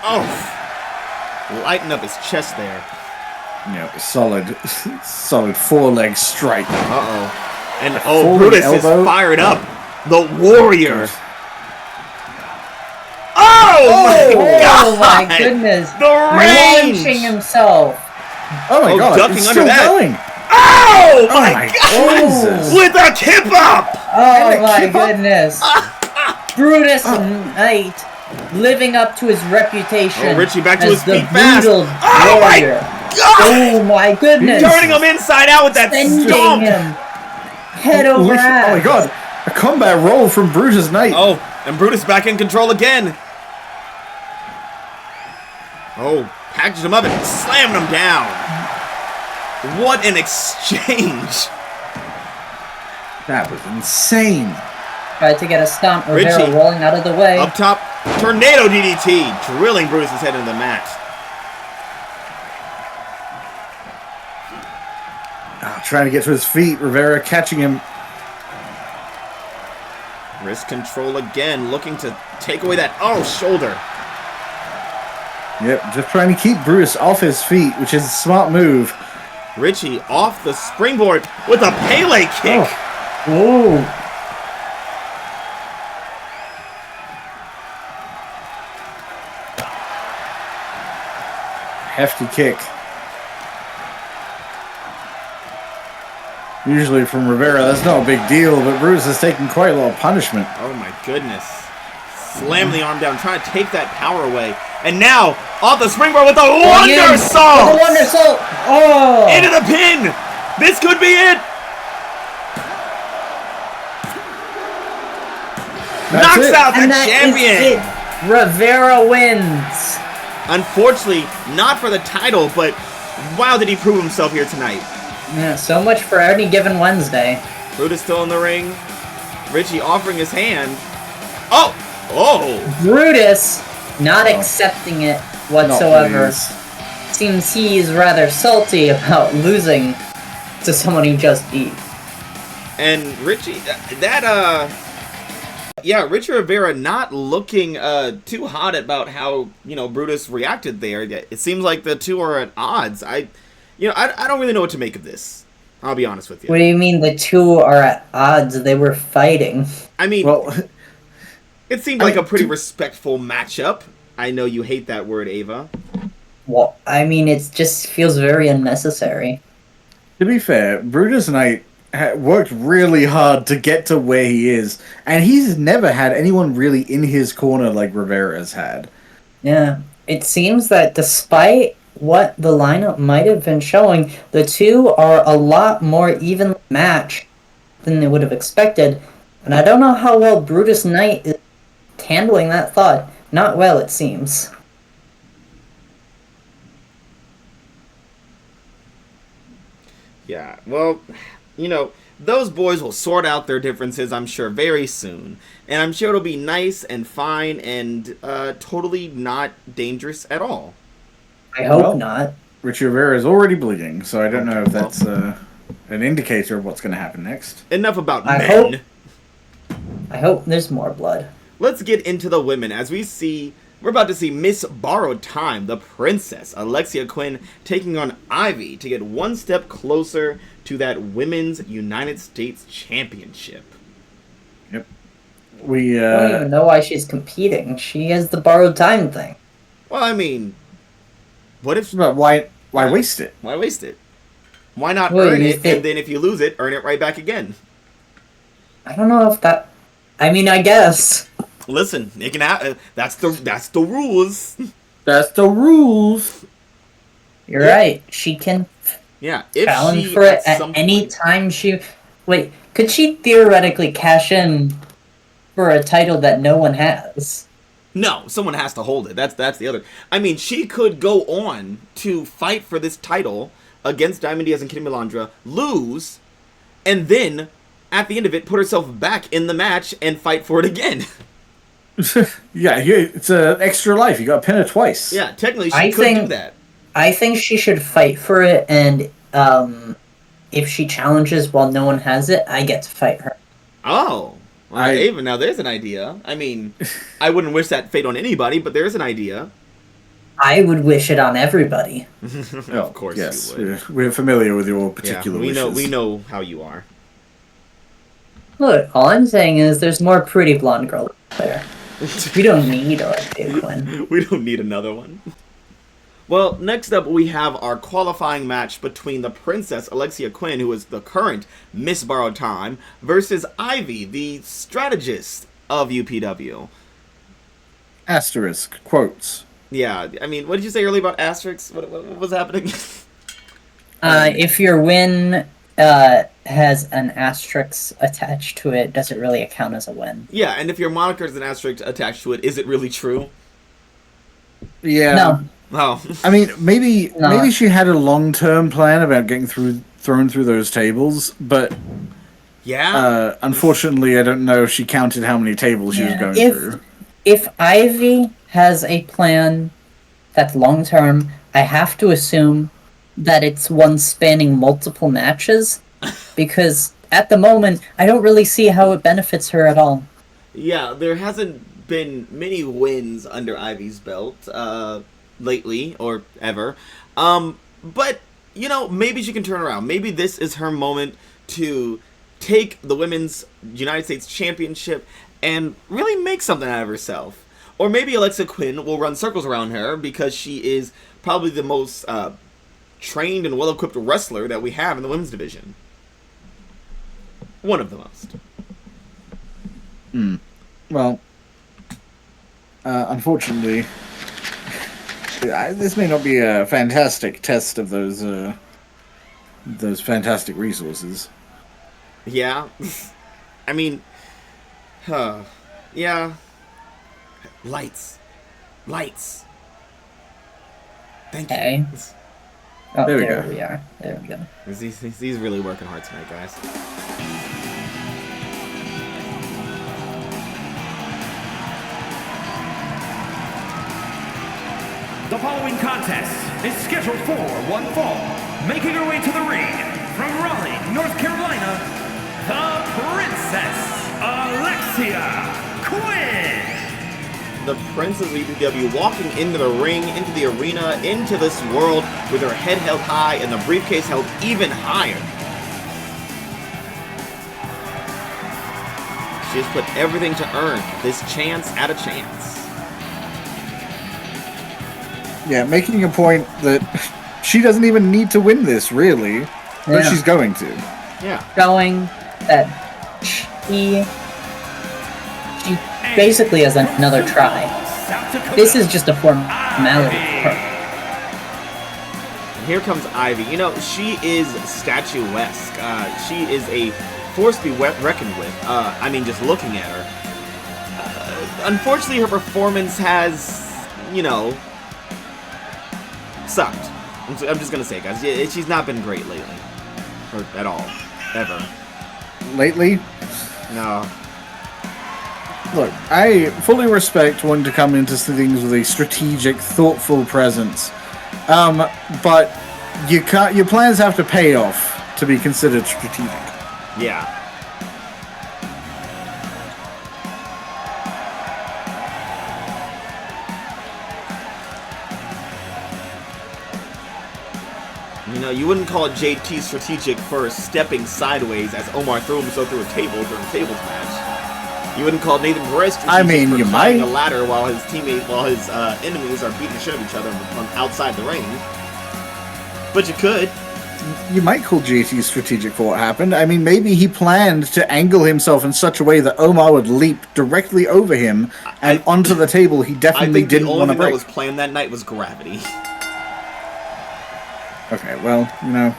Oh! Lighten up his chest there. Yep, solid, solid 4-leg strike. Uh-oh. And, Forward Brutus elbow. is fired up. The Warrior. Oh, my God! Oh my goodness! The range! Launching himself. Oh my Oh, God, ducking it's under still that. going. Oh, Oh my my God! Jesus. With a tip up! Oh And a my kick up. goodness! Brutus Knight living up to his reputation. Oh, Richie back to as his the feet fast. brutal Oh, my warrior. God! Oh my goodness! Turning him inside out with that Sending stomp! him head over Oh ass. my God, a combat roll from Brutus Knight. Oh, and Brutus back in control again. Oh, packaged him up and slammed him down. What an exchange. That was insane. Tried to get a stomp. Rivera Richie. rolling out of the way. Up top, tornado DDT, drilling Brutus's head into the mat. Trying to get to his feet, Rivera catching him. Wrist control again, looking to take away that, shoulder. Yep, just trying to keep Brutus off his feet, which is a smart move. Richie off the springboard with a Pele kick. Ooh. Hefty kick. Usually from Rivera, that's no big deal, but Brutus is taking quite a little punishment. Oh my goodness. Slam the arm down, trying to take that power away. And now, off the springboard with a Wonder Salt! The Wonder Salt! Oh! Into the pin! This could be it! That's Knocks it. out the And that champion! is it. Rivera wins. Unfortunately, not for the title, but wow, did he prove himself here tonight. Yeah, so much for any given Wednesday. Brutus still in the ring. Richie offering his hand. Oh! Oh! Brutus not accepting it whatsoever. Not pleased. Seems he's rather salty about losing to someone he just beat. And Richie, Richie Rivera not looking too hot about how, Brutus reacted there. It seems like the two are at odds. I don't really know what to make of this. I'll be honest with you. What do you mean the two are at odds? They were fighting. I mean, Well, it seemed like a pretty respectful matchup. I know you hate that word, Ava. Well, I mean, it just feels very unnecessary. to be fair, Brutus Knight worked really hard to get to where he is, and he's never had anyone really in his corner like Rivera's had. Yeah. It seems that despite what the lineup might have been showing, the two are a lot more evenly matched than they would have expected, and I don't know how well Brutus Knight is handling that thought. Not well, it seems. Yeah, well, those boys will sort out their differences, I'm sure, very soon. And I'm sure it'll be nice and fine and totally not dangerous at all. I hope not. Richie Rivera is already bleeding, so I don't know if that's an indicator of what's going to happen next. Enough about men. I hope there's more blood. Let's get into the women as we're about to see Miss Borrowed Time, the princess, Alexia Quinn, taking on Ivy to get one step closer to that Women's United States Championship. Yep. I don't even know why she's competing. She has the borrowed time thing. Well, I mean, what if... But why waste it? Why waste it? Why not earn it, and then if you lose it, earn it right back again? I don't know if that... I mean, I guess... Listen, it can happen. That's the rules. That's the rules. You're right. She can challenge for it at any time she... Wait, could she theoretically cash in for a title that no one has? No, someone has to hold it. That's the other. I mean, she could go on to fight for this title against Diamond Diaz and Kitty Melandra, lose, and then at the end of it, put herself back in the match and fight for it again. Yeah, it's an extra life. You got to pin it twice. Yeah, technically she could do that. I think she should fight for it, and if she challenges while no one has it, I get to fight her. Oh. Even now there's an idea. I mean, I wouldn't wish that fate on anybody, but there's an idea. I would wish it on everybody. Of course yes, you would. We're familiar with your particular wishes. We know how you are. Look, all I'm saying is there's more pretty blonde girls there. We don't need a big one. We don't need another one. Well, next up we have our qualifying match between the Princess Alexia Quinn, who is the current Miss Borrowed Time, versus Ivy, the strategist of UPW. Asterisk, quotes. Yeah, I mean, what did you say earlier about asterisks? What was happening? If your win has an asterisk attached to it, does it really count as a win? Yeah, and if your moniker has an asterisk attached to it, is it really true? Yeah. No. Oh. I mean, maybe she had a long-term plan about getting thrown through those tables, but yeah. Unfortunately, I don't know if she counted how many tables she was going through. If Ivy has a plan that's long-term, I have to assume that it's one spanning multiple matches, because at the moment, I don't really see how it benefits her at all. Yeah, there hasn't been many wins under Ivy's belt, lately, or ever. But, maybe she can turn around. Maybe this is her moment to take the Women's United States Championship and really make something out of herself. Or maybe Alexia Quinn will run circles around her because she is probably the most trained and well-equipped wrestler that we have in the women's division. One of the most. Well, unfortunately, this may not be a fantastic test of those fantastic resources. Yeah. I mean, yeah. Lights. Thank you. Okay. Oh, There we there go. we are. There we go. He's really working hard tonight, guys. The following contest is scheduled for one fall. Making her way to the ring from Raleigh, North Carolina, the Princess Alexia Quinn. The Princess of UPW walking into the ring, into the arena, into this world with her head held high and the briefcase held even higher. She's put everything to earn this chance at a chance. Yeah, making a point that she doesn't even need to win this, really, but Yeah. she's going to. Yeah. Showing that she basically has another try. This is just a formality for her. And here comes Ivy. She is statuesque. She is a force to be reckoned with. I mean, just looking at her. Unfortunately, her performance has, you know, sucked. I'm just gonna say, guys, she's not been great lately, or at all, ever. Lately? No. Look, I fully respect wanting to come into things with a strategic, thoughtful presence, but you can't. Your plans have to pay off to be considered strategic. Yeah. You know, you wouldn't call it JT strategic for stepping sideways as Omar threw himself through a table during a tables match. You wouldn't call Nathan Perez strategic for you climbing might. a ladder while his enemies are beating the shit out of each other from outside the ring. But you could. You might call JT strategic for what happened. I mean, maybe he planned to angle himself in such a way that Omar would leap directly over him and onto the table he definitely didn't want to break. The only thing that was planned that night was gravity. Okay, well, you know.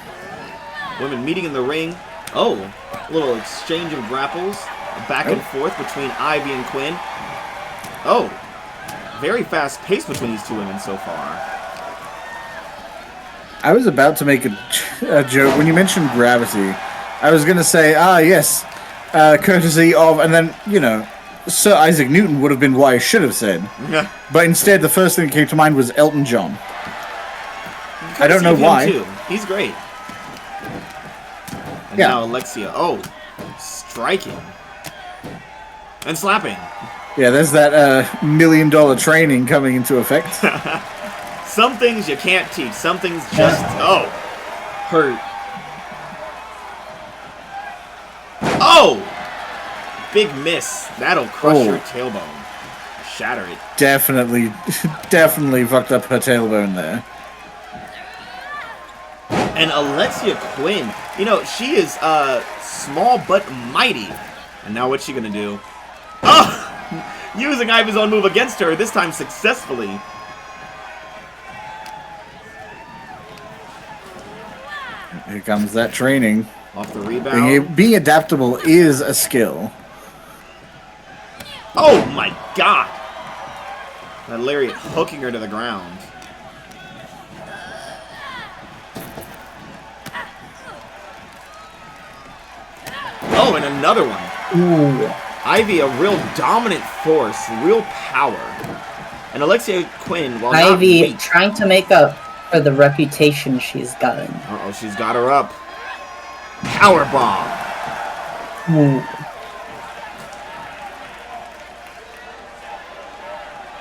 Women meeting in the ring. Oh, a little exchange of grapples. Back and forth between Ivy and Quinn. Oh, very fast pace between these two women so far. I was about to make a joke. When you mentioned gravity, I was going to say, yes, courtesy of, and then, you know, Sir Isaac Newton would have been what I should have said. Yeah. But instead, the first thing that came to mind was Elton John. I don't know why. Too. He's great. And now Alexia. Oh, striking. And slapping. Yeah, there's that $1 million training coming into effect. Some things you can't teach. Some things just, hurt. Oh! Big miss. That'll crush your tailbone. Shatter it. Definitely fucked up her tailbone there. And Alexia Quinn, you know, she is small but mighty. And now what's she gonna do? Oh! Using Ivy's own move against her, this time successfully. Here comes that training. Off the rebound. Being adaptable is a skill. Oh my god! That lariat hooking her to the ground. Oh, and another one. Ooh. Ivy, a real dominant force, real power. And Alexia Quinn, while Ivy not weak, trying to make up for the reputation she's gotten. Uh-oh, she's got her up. Power bomb. Ooh.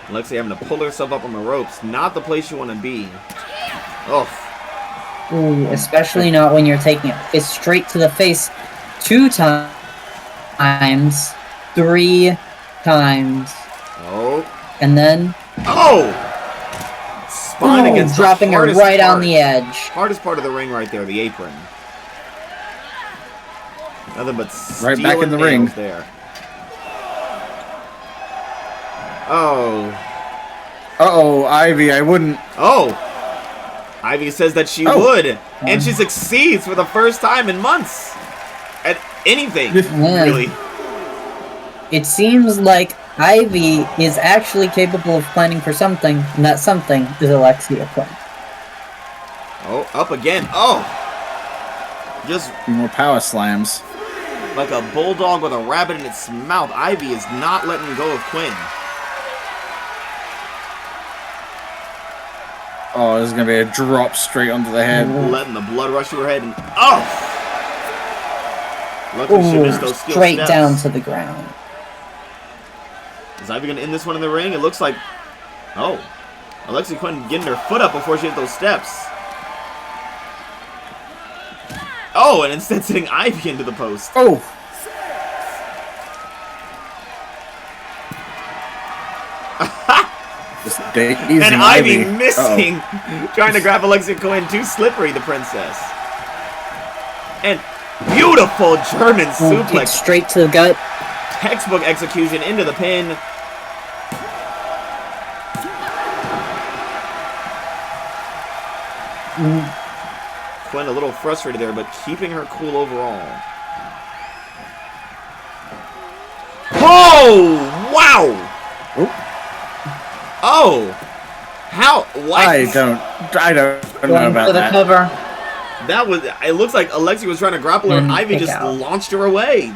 Alexia having to pull herself up on the ropes. Not the place you want to be. Oh. Ooh, especially not when you're taking a fist straight to the face 2 times, 3 times. Oh. And then... Oh! Spine against dropping the her hardest right part. on the edge. Hardest part of the ring right there, the apron. Nothing but Right back in the ring. There. Oh. Uh-oh, Ivy, I wouldn't... Oh! Ivy says that she would, and she succeeds for the first time in months. At anything, really. It seems like Ivy is actually capable of planning for something, and that something is Alexia Quinn. Oh, up again. Oh! Just more power slams. like a bulldog with a rabbit in its mouth. Ivy is not letting go of Quinn. Oh, this is going to be a drop straight onto the head. Letting the blood rush to her head and... Oh! Luckily she missed those steel straight steps. down to the ground. Is Ivy going to end this one in the ring? It looks like... Oh. Alexia Quinn getting her foot up before she hit those steps. Oh, and instead sending Ivy into the post. Oh! And Ivy missing. Trying to grab Alexia Quinn. Too slippery, the princess. And beautiful German suplex. Kick straight to the gut. Textbook execution into the pin. Quinn a little frustrated there, but keeping her cool overall. Oh! Wow! Oop. Oh! How? What? I don't know Going about for the that. cover. That was. It looks like Alexia was trying to grapple her, and And Ivy kick just out. launched her away.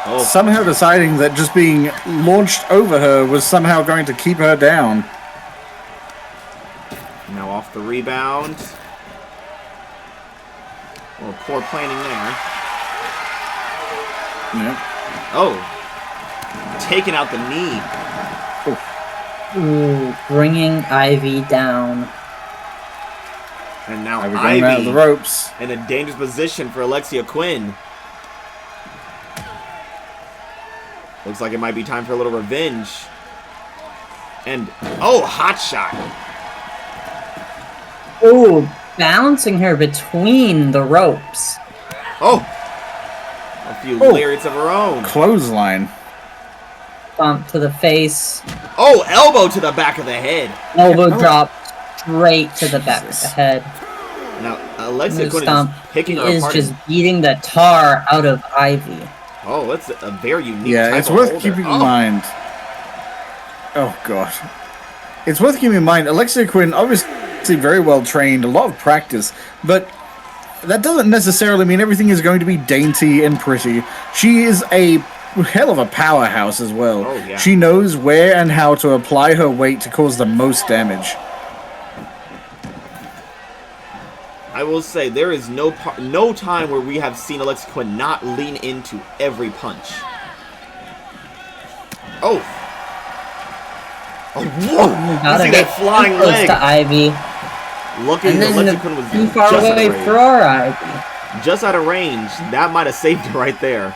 Oh, Somehow deciding that just being launched over her was somehow going to keep her down. now off the rebound. Oh, poor planning there. Yeah. Oh, taking out the knee. Ooh, bringing Ivy down. And now Ivy going out of the Ivy ropes. in a dangerous position for Alexia Quinn. Looks like it might be time for a little revenge. And, oh, hot shot. Ooh, bouncing her between the ropes. Oh, a few Oh. lariats of her own. Clothesline. Bump to the face. Oh, elbow to the back of the head. Elbow drop straight to the back of the head. Now, Alexia Move Quinn is stomp. just picking He her is apart. just beating the tar out of Ivy. Oh, that's a very unique Yeah, type it's of worth holder. keeping in Oh, mind. Oh, God. It's worth keeping in mind, Alexia Quinn, obviously very well trained, a lot of practice, but that doesn't necessarily mean everything is going to be dainty and pretty. She is a hell of a powerhouse as well. Oh, yeah. She knows where and how to apply her weight to cause the most damage. I will say, there is no time where we have seen Alexia Quinn not lean into every punch. Oh. Oh, whoa! You Gotta see get that flying too close leg? to Ivy. Looking, And then Alexia Quinn was too far just out away of range. for Ivy. Just out of range. That might have saved her right there.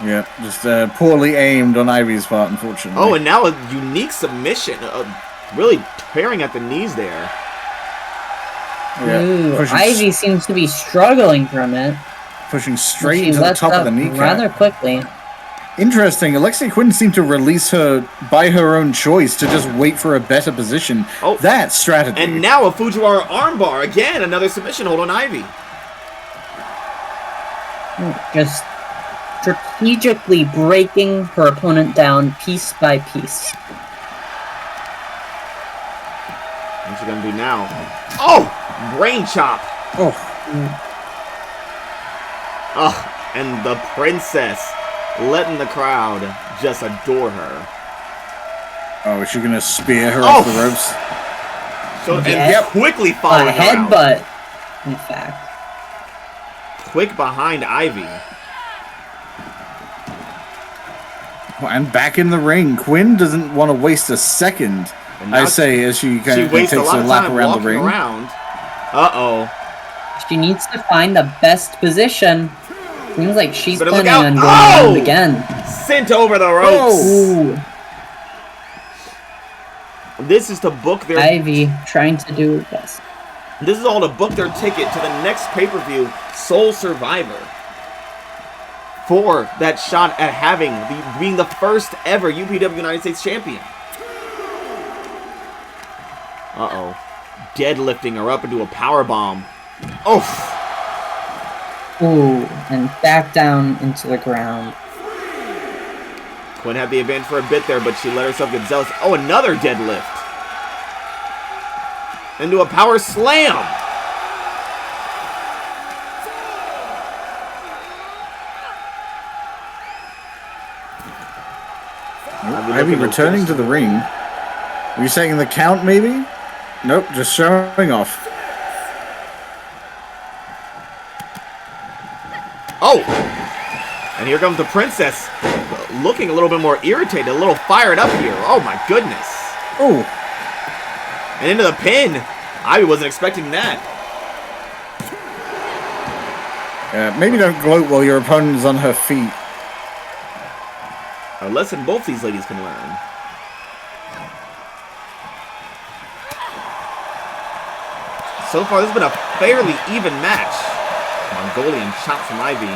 Yeah, just poorly aimed on Ivy's part, unfortunately. Oh, and now a unique submission. Really tearing at the knees there. Yeah, Ooh, pushing, Ivy seems to be struggling from it. pushing straight She into the lets top of up the kneecap. rather quickly. Interesting. Alexia Quinn seemed to release her by her own choice to just wait for a better position. Oh. That's strategy. And now a Fujiwara armbar. Again, another submission hold on Ivy. Just strategically breaking her opponent down piece by piece. What's she gonna do now? Oh! Brain chop. Oh, Oh, and the princess letting the crowd just adore her. oh, is she gonna spear her Oh. off the ropes? So and Yep. quickly A following her out. headbutt, in fact. Quick behind Ivy. And back in the ring. Quinn doesn't want to waste a second. And now I say as she She kind of wastes a takes lot a of lap time around the walking ring. around. Uh-oh. She needs to find the best position. Seems like she's Better look planning out. on going Oh! around again. Sent over the ropes. Ooh, This is to book their Ivy trying to do her best. This is all to book their ticket to the next pay-per-view, Soul Survivor. For that shot at being the first ever UPW United States champion. Uh-oh. Deadlifting her up into a powerbomb. Oh! Ooh, and back down into the ground. Quinn had the advantage for a bit there, but she let herself get zealous. Oh, another deadlift. Into a power slam. Ivy returning to the ring. Are you saying the count, maybe? Nope, just showing off. Oh! And here comes the princess. Looking a little bit more irritated, a little fired up here. Oh my goodness. Oh, And into the pin. Ivy wasn't expecting that. maybe don't gloat while your opponent is on her feet. A lesson both these ladies can learn. So far, this has been a fairly even match. Mongolian chops from Ivy.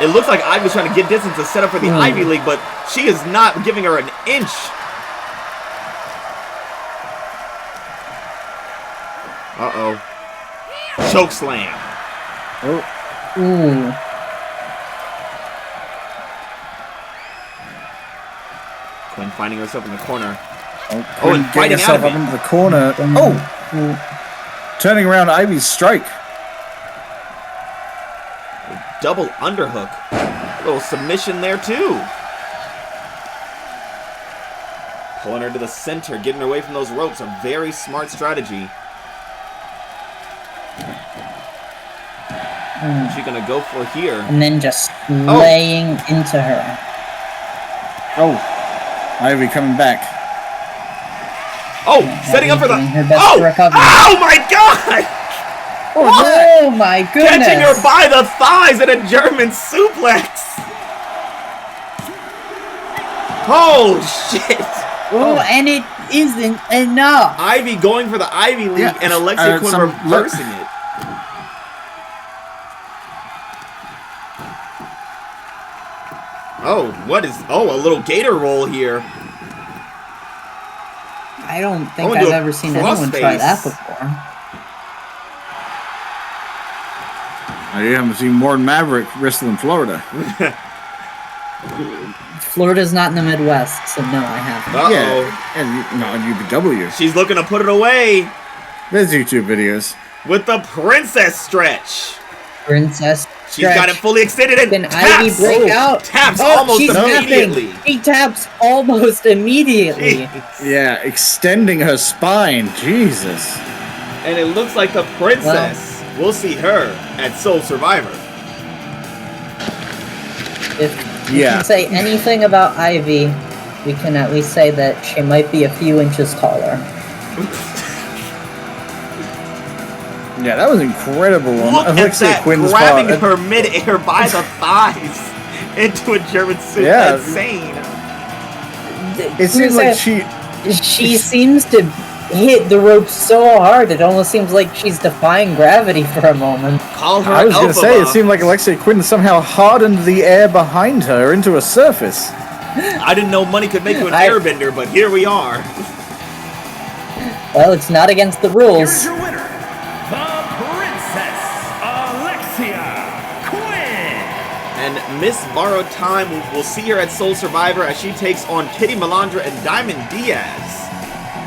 It looks like Ivy's trying to get distance to set up for the Ivy League, but she is not giving her an inch. Uh-oh. Choke slam. Oh, Ooh. Quinn finding herself in the corner. oh, Oh, and getting fighting out herself of up it. into the corner. Oh, turning around Ivy's strike. Double underhook. A little submission there, too. Pulling her to the center, getting her away from those ropes. A very smart strategy. What's she gonna go for here? And then just laying into her. Oh, Ivy coming back. Oh, setting up for the... Doing her best Oh! to recover. Oh, my God! Oh my goodness! Catching her by the thighs in a German suplex. Oh, shit. Oh, and it isn't enough. Ivy going for the Ivy League Yeah, and Alexia Quinn some- reversing it. Oh, what is... Oh, a little gator roll here. I don't think Oh, I've do a ever seen anyone try crossface. that before. I haven't seen more than Maverick wrestle in Florida. Florida's not in the Midwest, so no, I haven't. Uh-oh. Yeah, and not on UPW. She's looking to put it away There's YouTube videos. with the princess stretch. Princess She's got it fully extended and Can taps. Ivy break out? Taps Oh, almost she's immediately. tapping. She taps almost immediately. Yeah, extending her spine. Jesus. And it looks like the princess. We'll see her at Soul Survivor. If we Yeah. can say anything about Ivy, we can at least say that she might be a few inches taller. Yeah, that was incredible. Look at Alexia that, Quinn's grabbing part. her mid-air by the thighs into a German suit. Yeah. That's insane. It seems like She seems to hit the rope so hard, it almost seems like she's defying gravity for a moment. Call her I was Alpha going to say, it Buff. seemed like Alexia Quinn somehow hardened the air behind her into a surface. I didn't know money could make you an airbender, but here we are. Well, it's not against the Here's rules. your winner, the Princess Alexia Quinn. And Miss Borrowed Time, we'll see her at Soul Survivor as she takes on Kitty Melandra and Diamond Diaz.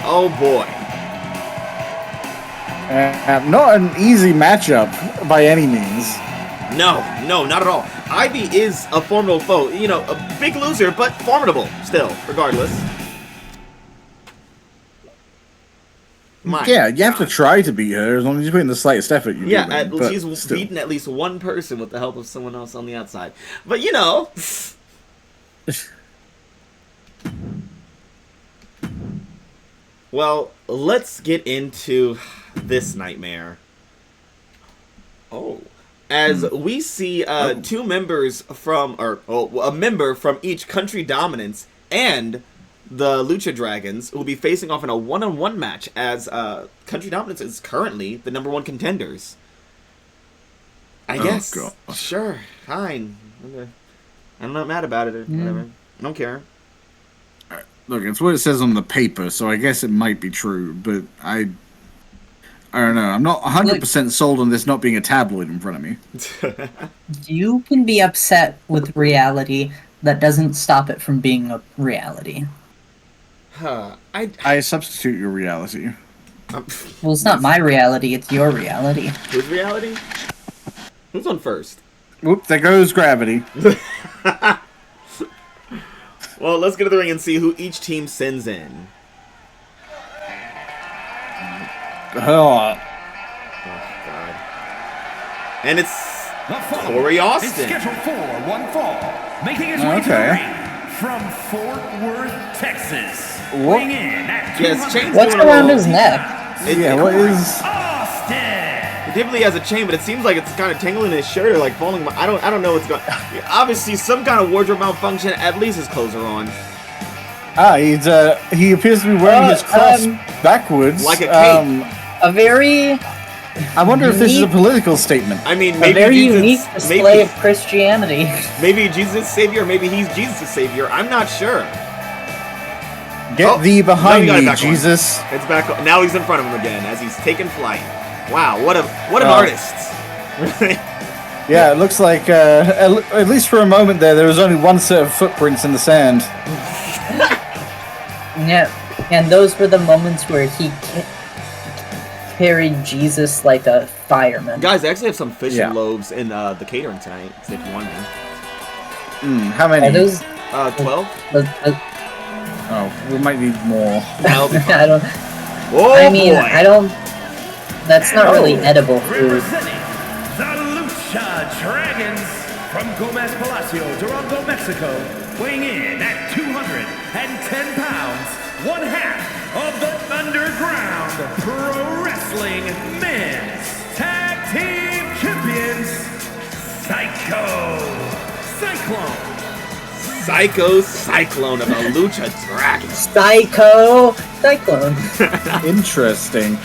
Oh boy. Not an easy matchup by any means. No, not at all. Ivy is a formidable foe. You know, a big loser, but formidable still, regardless. Yeah, you have to try to beat her as long as you put in the slightest effort. You Yeah, do, but she's still. beaten at least one person with the help of someone else on the outside. But you know. Well, let's get into this nightmare. Oh. As we see two members from, a member from each country dominance and the Lucha Dragons will be facing off in a one-on-one match as country dominance is currently the #1 contenders. I guess. God. Sure. Fine. I'm not mad about it or whatever. I don't care. Look, it's what it says on the paper, so I guess it might be true, but I don't know. I'm not 100% sold on this not being a tabloid in front of me. You can be upset with reality. That doesn't stop it from being a reality. I substitute your reality. Well, it's not my reality, it's your reality. Whose reality? Who's on first? Whoop, there goes gravity. Well, let's get to the ring and see who each team sends in. Oh, God. And it's The following Corey is Austin. scheduled for one fall, making his way to the Okay. ring from Fort Worth, Texas. What? Weighing in at Yes, Chain's What's doing a around little- his neck? yeah, what is... Austin. It typically has a chain, but it seems like it's kind of tangling in his shirt or like falling. I don't know what's going. Obviously, some kind of wardrobe malfunction. At least his clothes are on. He appears to be wearing his cross backwards. Like a cape. A very, I wonder if this is a unique- political statement. I mean, a maybe very Jesus, unique display maybe, of Christianity. maybe Jesus is savior, maybe he's Jesus' savior. I'm not sure. Get Oh, thee no, behind we got it me, back on. Jesus. It's back. Now he's in front of him again as he's taking flight. Wow, what an artist. Yeah, it looks like, at least for a moment there was only one set of footprints in the sand. Yeah, and those were the moments where he carried Jesus like a fireman. Guys, I actually have some fish and loaves in the catering tonight, so if you want any. How many? Are those 12? Oh, we might need more. That'll be fine. I don't. Oh, I mean, boy. I don't. That's not really edible food. Representing the Lucha Dragons from Gomez Palacio, Durango, Mexico, weighing in at 210 pounds, one half of the Underground Pro Wrestling Men's Tag Team Champions, Cyclone of the Lucha Dragons. Cyclone. Interesting.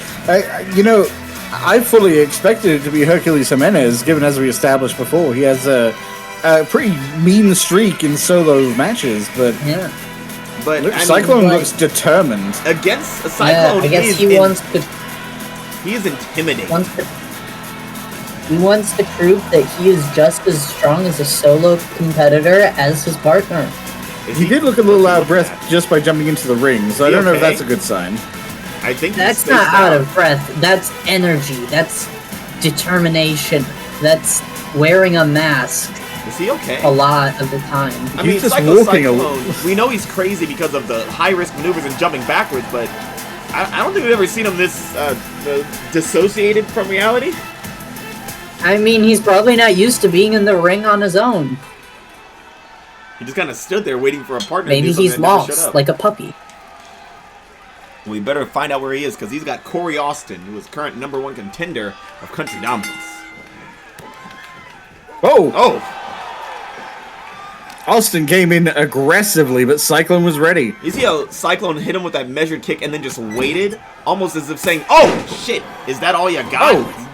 I fully expected it to be Hercules Jimenez, given as we established before. He has a pretty mean streak in solo matches, but Yeah. But Cyclone looks determined. against a Cyclone, I guess he wants to. He is intimidating. He wants to prove that he is just as strong as a solo competitor as his partner. He did look a little out of breath just by jumping into the ring, so I don't know if that's a good sign. I think That's not out of breath. That's energy. That's determination. That's wearing a mask Is he okay? a lot of the time. I He's mean, just Cyclone, walking we know he's crazy because of the high-risk maneuvers and jumping backwards, but I don't think we've ever seen him this dissociated from reality. I mean, he's probably not used to being in the ring on his own. He just kind of stood there waiting for a partner. Maybe to do he's something and never showed lost, up. like a puppy. We better find out where he is, because he's got Corey Austin, who is current #1 contender of Country Dominance. Oh! Austin came in aggressively, but Cyclone was ready. You see how Cyclone hit him with that measured kick and then just waited? Almost as if saying, "Oh, shit, is that all you got?" Oh.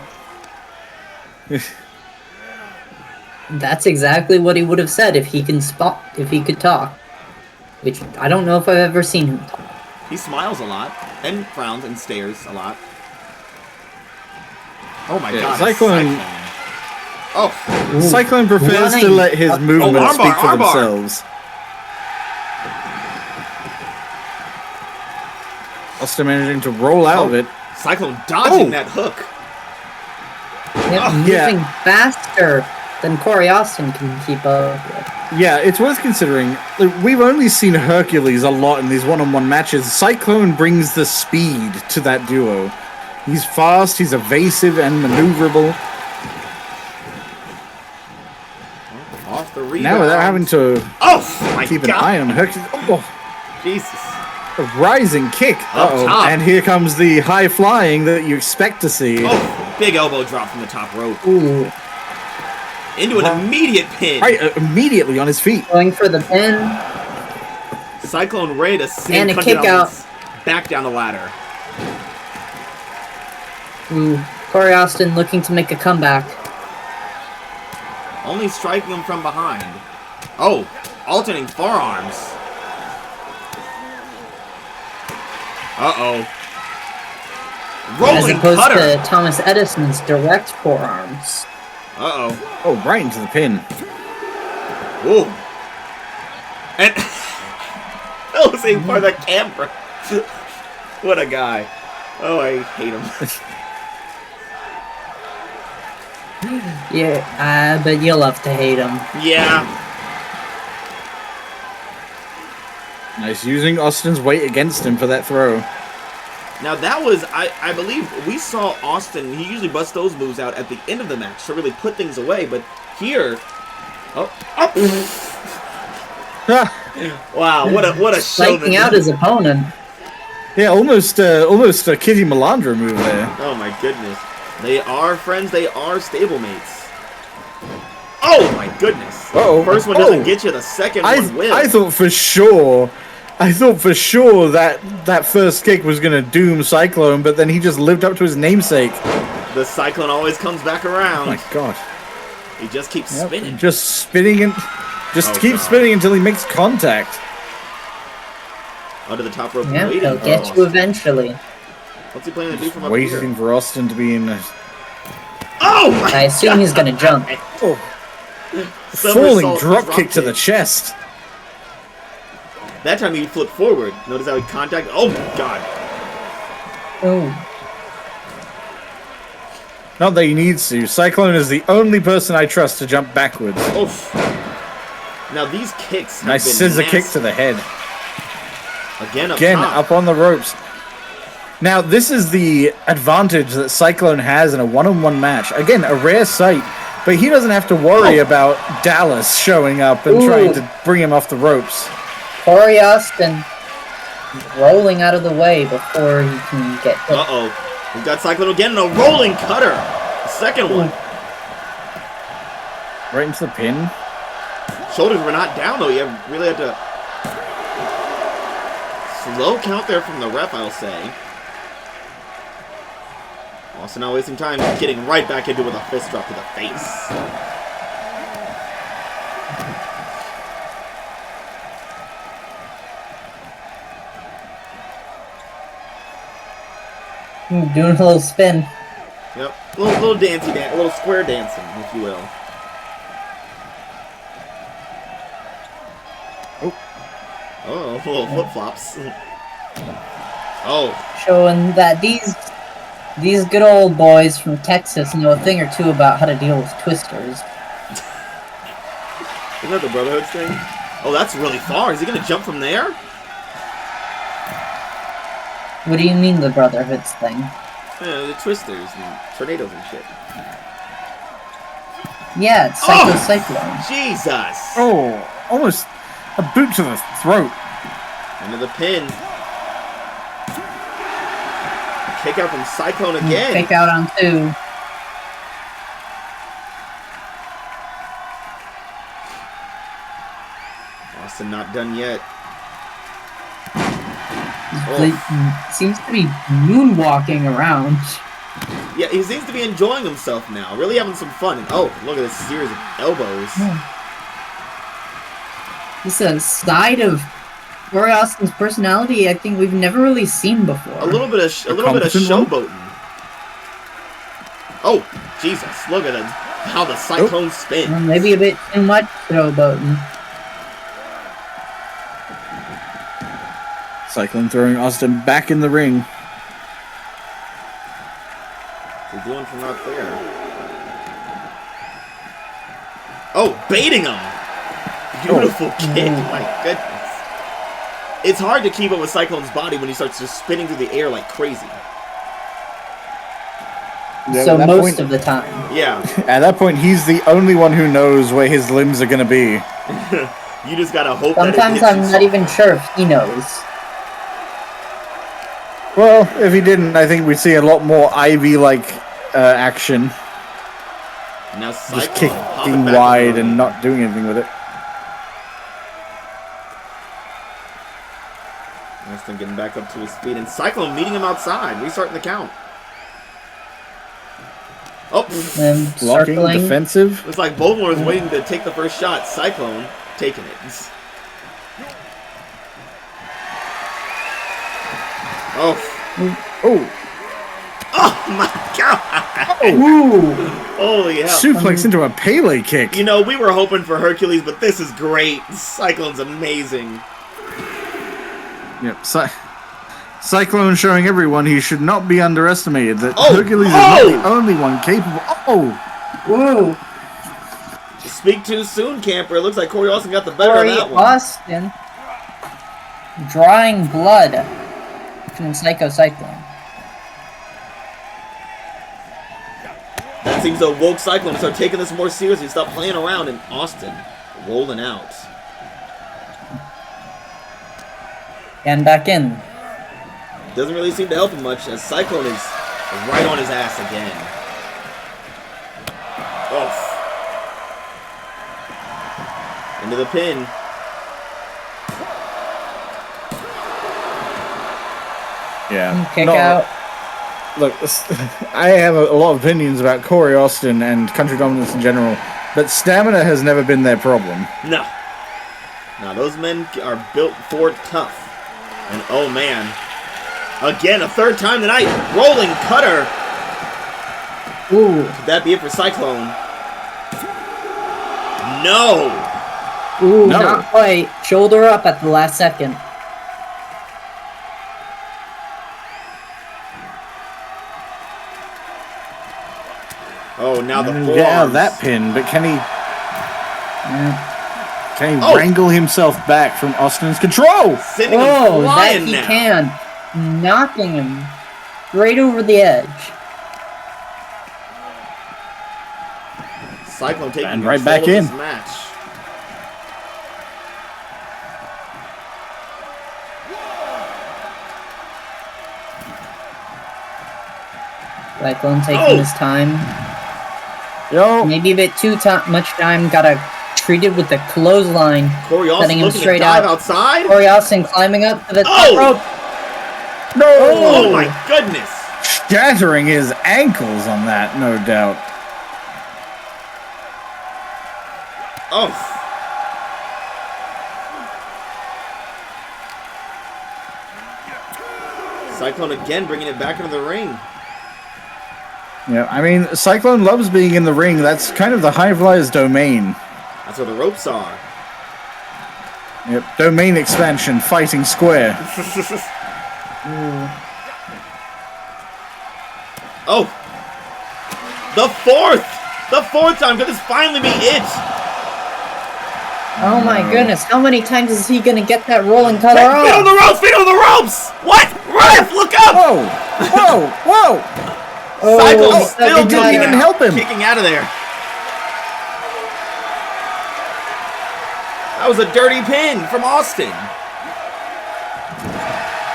That's exactly what he would have said if he could talk. Which I don't know if I've ever seen him talk. He smiles a lot, and frowns and stares a lot. Oh my god, Cyclone. Oh, Cyclone prefers to let his movements armbar, speak for armbar. themselves. Austin managing to roll out of it. Cyclone dodging that hook. Yep, moving faster than Corey Austin can keep up with. Yeah, it's worth considering. Like, we've only seen Hercules a lot in these one-on-one matches. Cyclone brings the speed to that duo. He's fast, he's evasive and maneuverable. Off the rebound. Now without having to keep an eye on Hercules. Oh, Jesus. a rising kick. Uh-oh. top. And here comes the high flying that you expect to see. Oh, big elbow drop from the top rope. Ooh, Into an immediate pin. Right, immediately on his feet. going for the pin. Cyclone ready to send And a kick out. back down the ladder. Ooh, Corey Austin looking to make a comeback. Only striking him from behind. Oh, alternating forearms. Uh-oh. As Rolling opposed cutter. to Thomas Edison's direct forearms. Uh-oh. Oh, right into the pin. Whoa. And that was in for the camera. What a guy. Oh, I hate him. Yeah, but you'll love to hate him. Yeah. Nice, using Austin's weight against him for that throw. Now that was, I believe, we saw Austin, he usually busts those moves out at the end of the match to really put things away, but here... Oh. Wow, what a showman. Psyching out his opponent. Yeah, almost a Kitty Melandra move there. Oh my goodness. They are friends, they are stablemates. Oh my goodness. Uh-oh. First one doesn't get you, the second one will. I thought for sure that first kick was going to doom Cyclone, but then he just lived up to his namesake. The Cyclone always comes back around. Oh my god. He just keeps spinning. Just spinning and keep spinning until he makes contact. Under the top rope. Yeah, waiting he'll for get Austin. you eventually. What's he planning to do from up Waiting here? for Austin to be in a Oh my I assume he's gonna jump. falling drop kick to the chest. That time he flipped forward. Notice how he contacted. Oh my god. Oh. Not that he needs to. Cyclone is the only person I trust to jump backwards. Oof. Now these kicks have Nice been scissor nasty. kick to the head. Again, Up on the ropes. Now, this is the advantage that Cyclone has in a one-on-one match. Again, a rare sight, but he doesn't have to worry about Dallas showing up and trying to bring him off the ropes. Corey Austin rolling out of the way before he can get hit. Uh-oh. We've got Cyclone again, and a rolling cutter. The second one. Right into the pin. Shoulders were not down, though. You really had to... Slow count there from the ref, I'll say. Austin not wasting time, getting right back into it with a fist drop to the face. Doing a little spin. Yep, little dancey dance, a little square dancing, if you will. Oh, little flip flops. Oh, Showing that these good old boys from Texas know a thing or two about how to deal with twisters. isn't that the Brotherhood thing? Oh, that's really far. Is he gonna jump from there? What do you mean the Brotherhood's thing? Yeah, the twisters and tornadoes and shit. Yeah, it's Cyclone. Jesus! Oh, almost a boot to the throat. Into the pin. Kick out from Cyclone again. Kick out on 2. Austin not done yet. He seems to be moonwalking around. Yeah, he seems to be enjoying himself now. Really having some fun. And, oh, look at this series of elbows. This is a side of Corey Austin's personality I think we've never really seen before. A little bit of showboating. Oh, Jesus! Look at it. How the Cyclone spins. Well, maybe a bit too much showboating. Cyclone throwing Austin back in the ring. He's doing from out there. Oh, baiting him! Beautiful kick, my goodness. It's hard to keep up with Cyclone's body when he starts just spinning through the air like crazy. Yeah, So at that most point- of the time. Yeah, At that point, he's the only one who knows where his limbs are going to be. you just gotta hope Sometimes that it I'm hits not you even sure if he knows. Well, if he didn't, I think we'd see a lot more Ivy-like action. Now Just Cyclone popping kicking back wide over. and not doing anything with it. Austin getting back up to his feet, and Cyclone meeting him outside, restarting the count. Oh, Then Blocking, circling. defensive. looks like Baltimore was waiting to take the first shot. Cyclone taking it. Oh, Oh, oh my God! Ooh! Holy hell! suplex into a Pele kick. You know, we were hoping for Hercules, but this is great. Cyclone's amazing. Yep. Cyclone showing everyone he should not be underestimated. That Oh! Hercules is Oh! not the only one capable. Oh, Woo! Speak too soon, camper. It looks like Corey Austin got the better Corey of that one. Austin drawing blood from Cyclone. That seems to have woke Cyclone to start taking this more seriously. Stop playing around, and Austin rolling out. And back in. Doesn't really seem to help him much, as Cyclone is right on his ass again. Off. Into the pin. yeah. Kick No, out. Look, I have a lot of opinions about Corey Austin and country dominance in general, but stamina has never been their problem. No. No, those men are built for tough. And oh man, Again, a third time tonight. Rolling cutter. Ooh. Could that be it for Cyclone? No. Ooh, No. not quite. Shoulder up at the last second. Oh, now the forearms. Get out of that pin, but can he Yeah. wrangle himself back from Austin's control? Sending him Oh, that flying he now. can. Knocking him right over the edge. Cyclone taking And right control back of in. this match. Cyclone taking Oh. his time. Yo, Maybe a bit too much time. Gotta treat it with the clothesline. Corey Austin Setting him looking to straight dive out. outside. Corey Austin climbing up to the top Oh! rope. no! Oh my goodness. Shattering his ankles on that, no doubt. Oh. Cyclone again bringing it back into the ring. Yeah, I mean, Cyclone loves being in the ring. That's kind of the High Flyer's domain. That's where the ropes are. Yep, domain expansion, fighting square. Oh. The fourth! The fourth time! Could this finally be it? Oh my goodness, how many times is he gonna get that rolling cutter Feet on off? the ropes! Feet on the ropes! What? Ref, look up! Whoa! Whoa! Whoa! Cyclone Oh, still second kicking, cutter. even help him. kicking out of there. That was a dirty pin from Austin.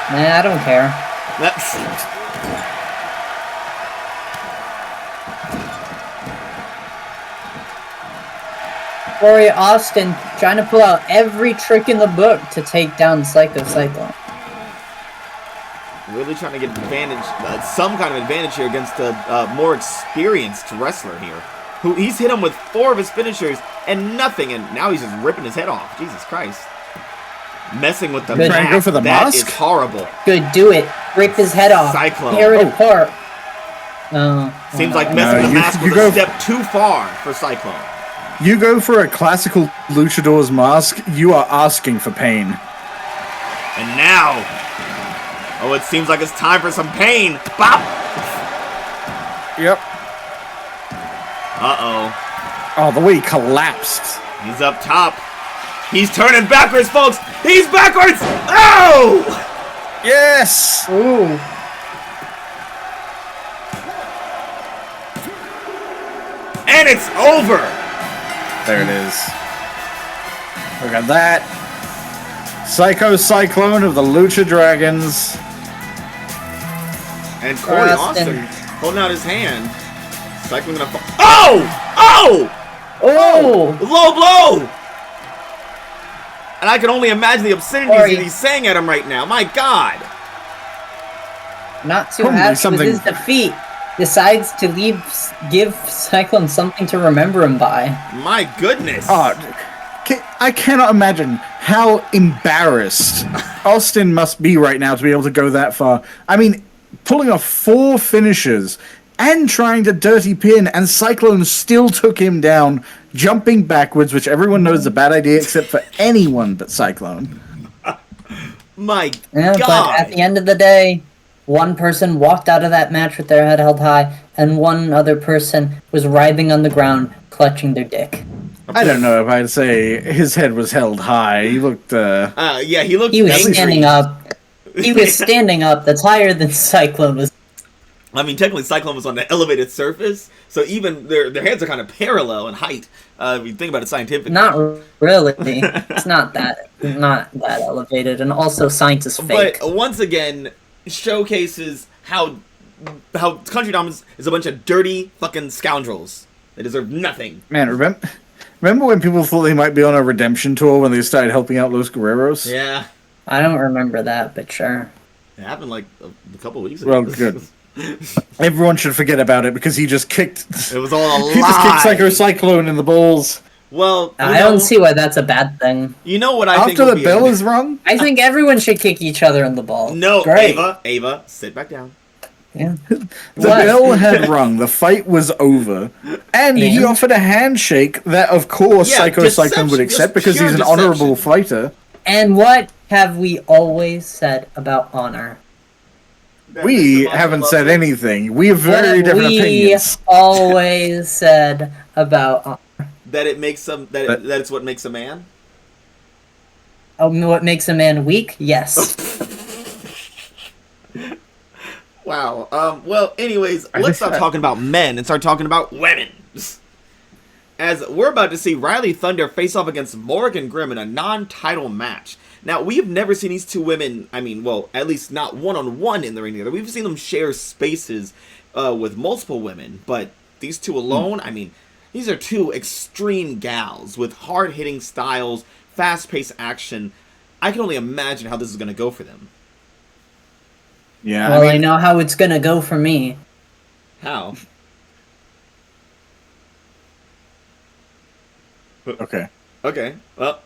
Nah, I don't care. That's... Corey Austin trying to pull out every trick in the book to take down Cyclone. Really trying to get advantage, some kind of advantage here against a more experienced wrestler here. Who he's hit him with 4 of his finishers and nothing, and now he's just ripping his head off. Jesus Christ. Messing with the Good. Trying to go for the That mask? is horrible. Good, do it. Rip his head off. Cyclone. Tear it Oh. apart. Oh. Seems oh, like no. messing No, with the mask you was go- a step too far for Cyclone. You go for a classical luchador's mask, you are asking for pain. And now, oh, it seems like it's time for some pain. Bop! Yep. Uh-oh. Oh, the way he collapsed. He's up top. He's turning backwards, folks. He's backwards. Oh! Yes! Ooh. And it's over. There it is. Look at that. Psycho Cyclone of the Lucha Dragons. And Corey Austin. Austin holding out his hand. Cyclone gonna fall. Oh! Oh! Oh! Low blow! And I can only imagine the obscenities Corey. that he's saying at him right now. My God. Not too Probably happy with something- his defeat. Decides to give Cyclone something to remember him by. My goodness. Oh, I cannot imagine how embarrassed Austin must be right now to be able to go that far. I mean, pulling off 4 finishes and trying to dirty pin, and Cyclone still took him down, jumping backwards, which everyone knows is a bad idea except for anyone but Cyclone. My Yeah, God. but at the end of the day, one person walked out of that match with their head held high, and one other person was writhing on the ground, clutching their dick. I don't know if I'd say his head was held high. He looked, Yeah, he looked He was angry. standing up. He was standing up. That's higher than Cyclone was. I mean, technically, Cyclone was on the elevated surface, so even their heads are kind of parallel in height. If you think about it scientifically. Not really. It's not that elevated, and also science is fake. But once again, showcases how Country Dominance is a bunch of dirty fucking scoundrels. They deserve nothing. man, remember when people thought they might be on a redemption tour when they started helping out Los Guerreros? Yeah, I don't remember that, but sure. it happened like a couple weeks ago. Well, good. Everyone should forget about it because he just kicked. It was all a He just kicked lie. Psycho Cyclone in the balls. Well, I don't see why that's a bad thing. You know what I think After the bell is rung? I think everyone should kick each other in the balls. No, Great. Ava, sit back down. Yeah. The bell had rung. The fight was over. And he And? offered a handshake that, of course, Yeah, Psycho Cyclone would accept because pure he's an deception. honorable fighter. And what have we always said about honor? We haven't said anything. We have very What have different we opinions. always said about honor? That it makes some that it's what makes a man. What makes a man weak? Yes. Wow. Well, anyways, let's stop talking about men and start talking about women. As we're about to see Rhylee Thunder face off against Morrigan Grimm in a non-title match. Now, we've never seen these two women, I mean, well, at least not one-on-one in the ring together. We've seen them share spaces with multiple women, but these two alone, I mean, these are two extreme gals with hard-hitting styles, fast-paced action. I can only imagine how this is going to go for them. Yeah, Well, I know how it's gonna go for me. How? Okay. Okay, well.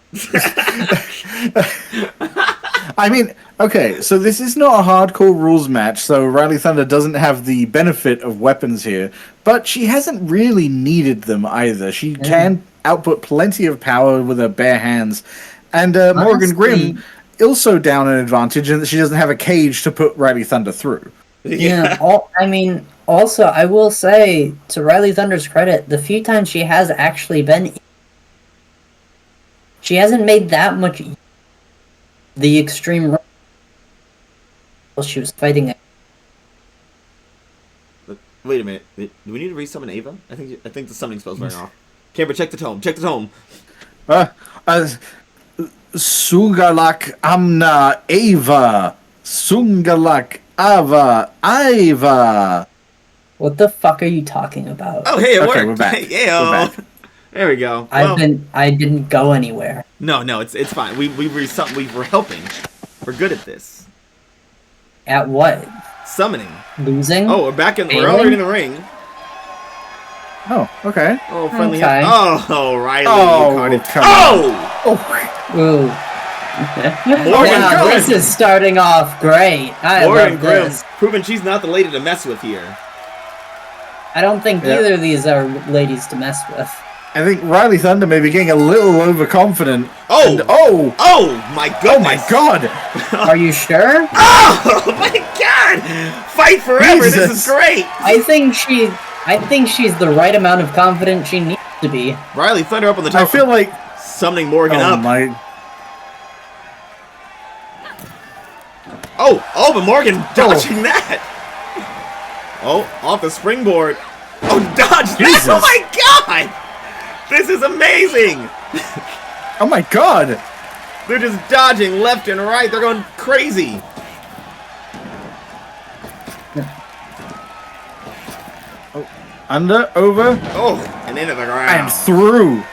I mean, okay, so this is not a hardcore rules match, so Rhylee Thunder doesn't have the benefit of weapons here, but she hasn't really needed them either. She can output plenty of power with her bare hands. And Morrigan Grimm also down an advantage in that she doesn't have a cage to put Rhylee Thunder through. Yeah. Also, I will say, to Rhylee Thunder's credit, the few times she has actually been, she hasn't made that much. The extreme. She was fighting. Wait a minute. Do we need to resummon Ava? I think the summoning spell's wearing off. Camera, check the tome. Check the tome. Sungalak Amna Ava. Sungalak Ava Iva. What the fuck are you talking about? Oh, hey, it Okay, worked. we're back. Yeah. We're back. There we go. Well, I didn't go anywhere. No, it's fine. We were helping. We're good at this. At what? Summoning. Losing? Oh, we're Failing? already in the ring. Oh, okay. Oh, friendly. Okay. Oh, Rhylee. Oh, you carded. come Oh! Ooh. Morrigan Now, Grimm. this is starting off great. I Morrigan love Grimm, this. proving she's not the lady to mess with here. I don't think Yeah. either of these are ladies to mess with. I think Rhylee Thunder may be getting a little overconfident. Oh! And, oh! Oh, my goodness. Oh my god! Are you sure? Oh, my God! Fight forever. This is Jesus. great. I think she's the right amount of confidence she needs to be. Rhylee Thunder up on the top. I feel like... Summoning Morrigan Oh up. my... Oh, but Morgan dodging that. Oh, off the springboard. Oh, dodge Jesus. that. Oh, my God. This is amazing. Oh my god! They're just dodging left and right. They're going crazy. Under, over, Oh, and into the and ground. through.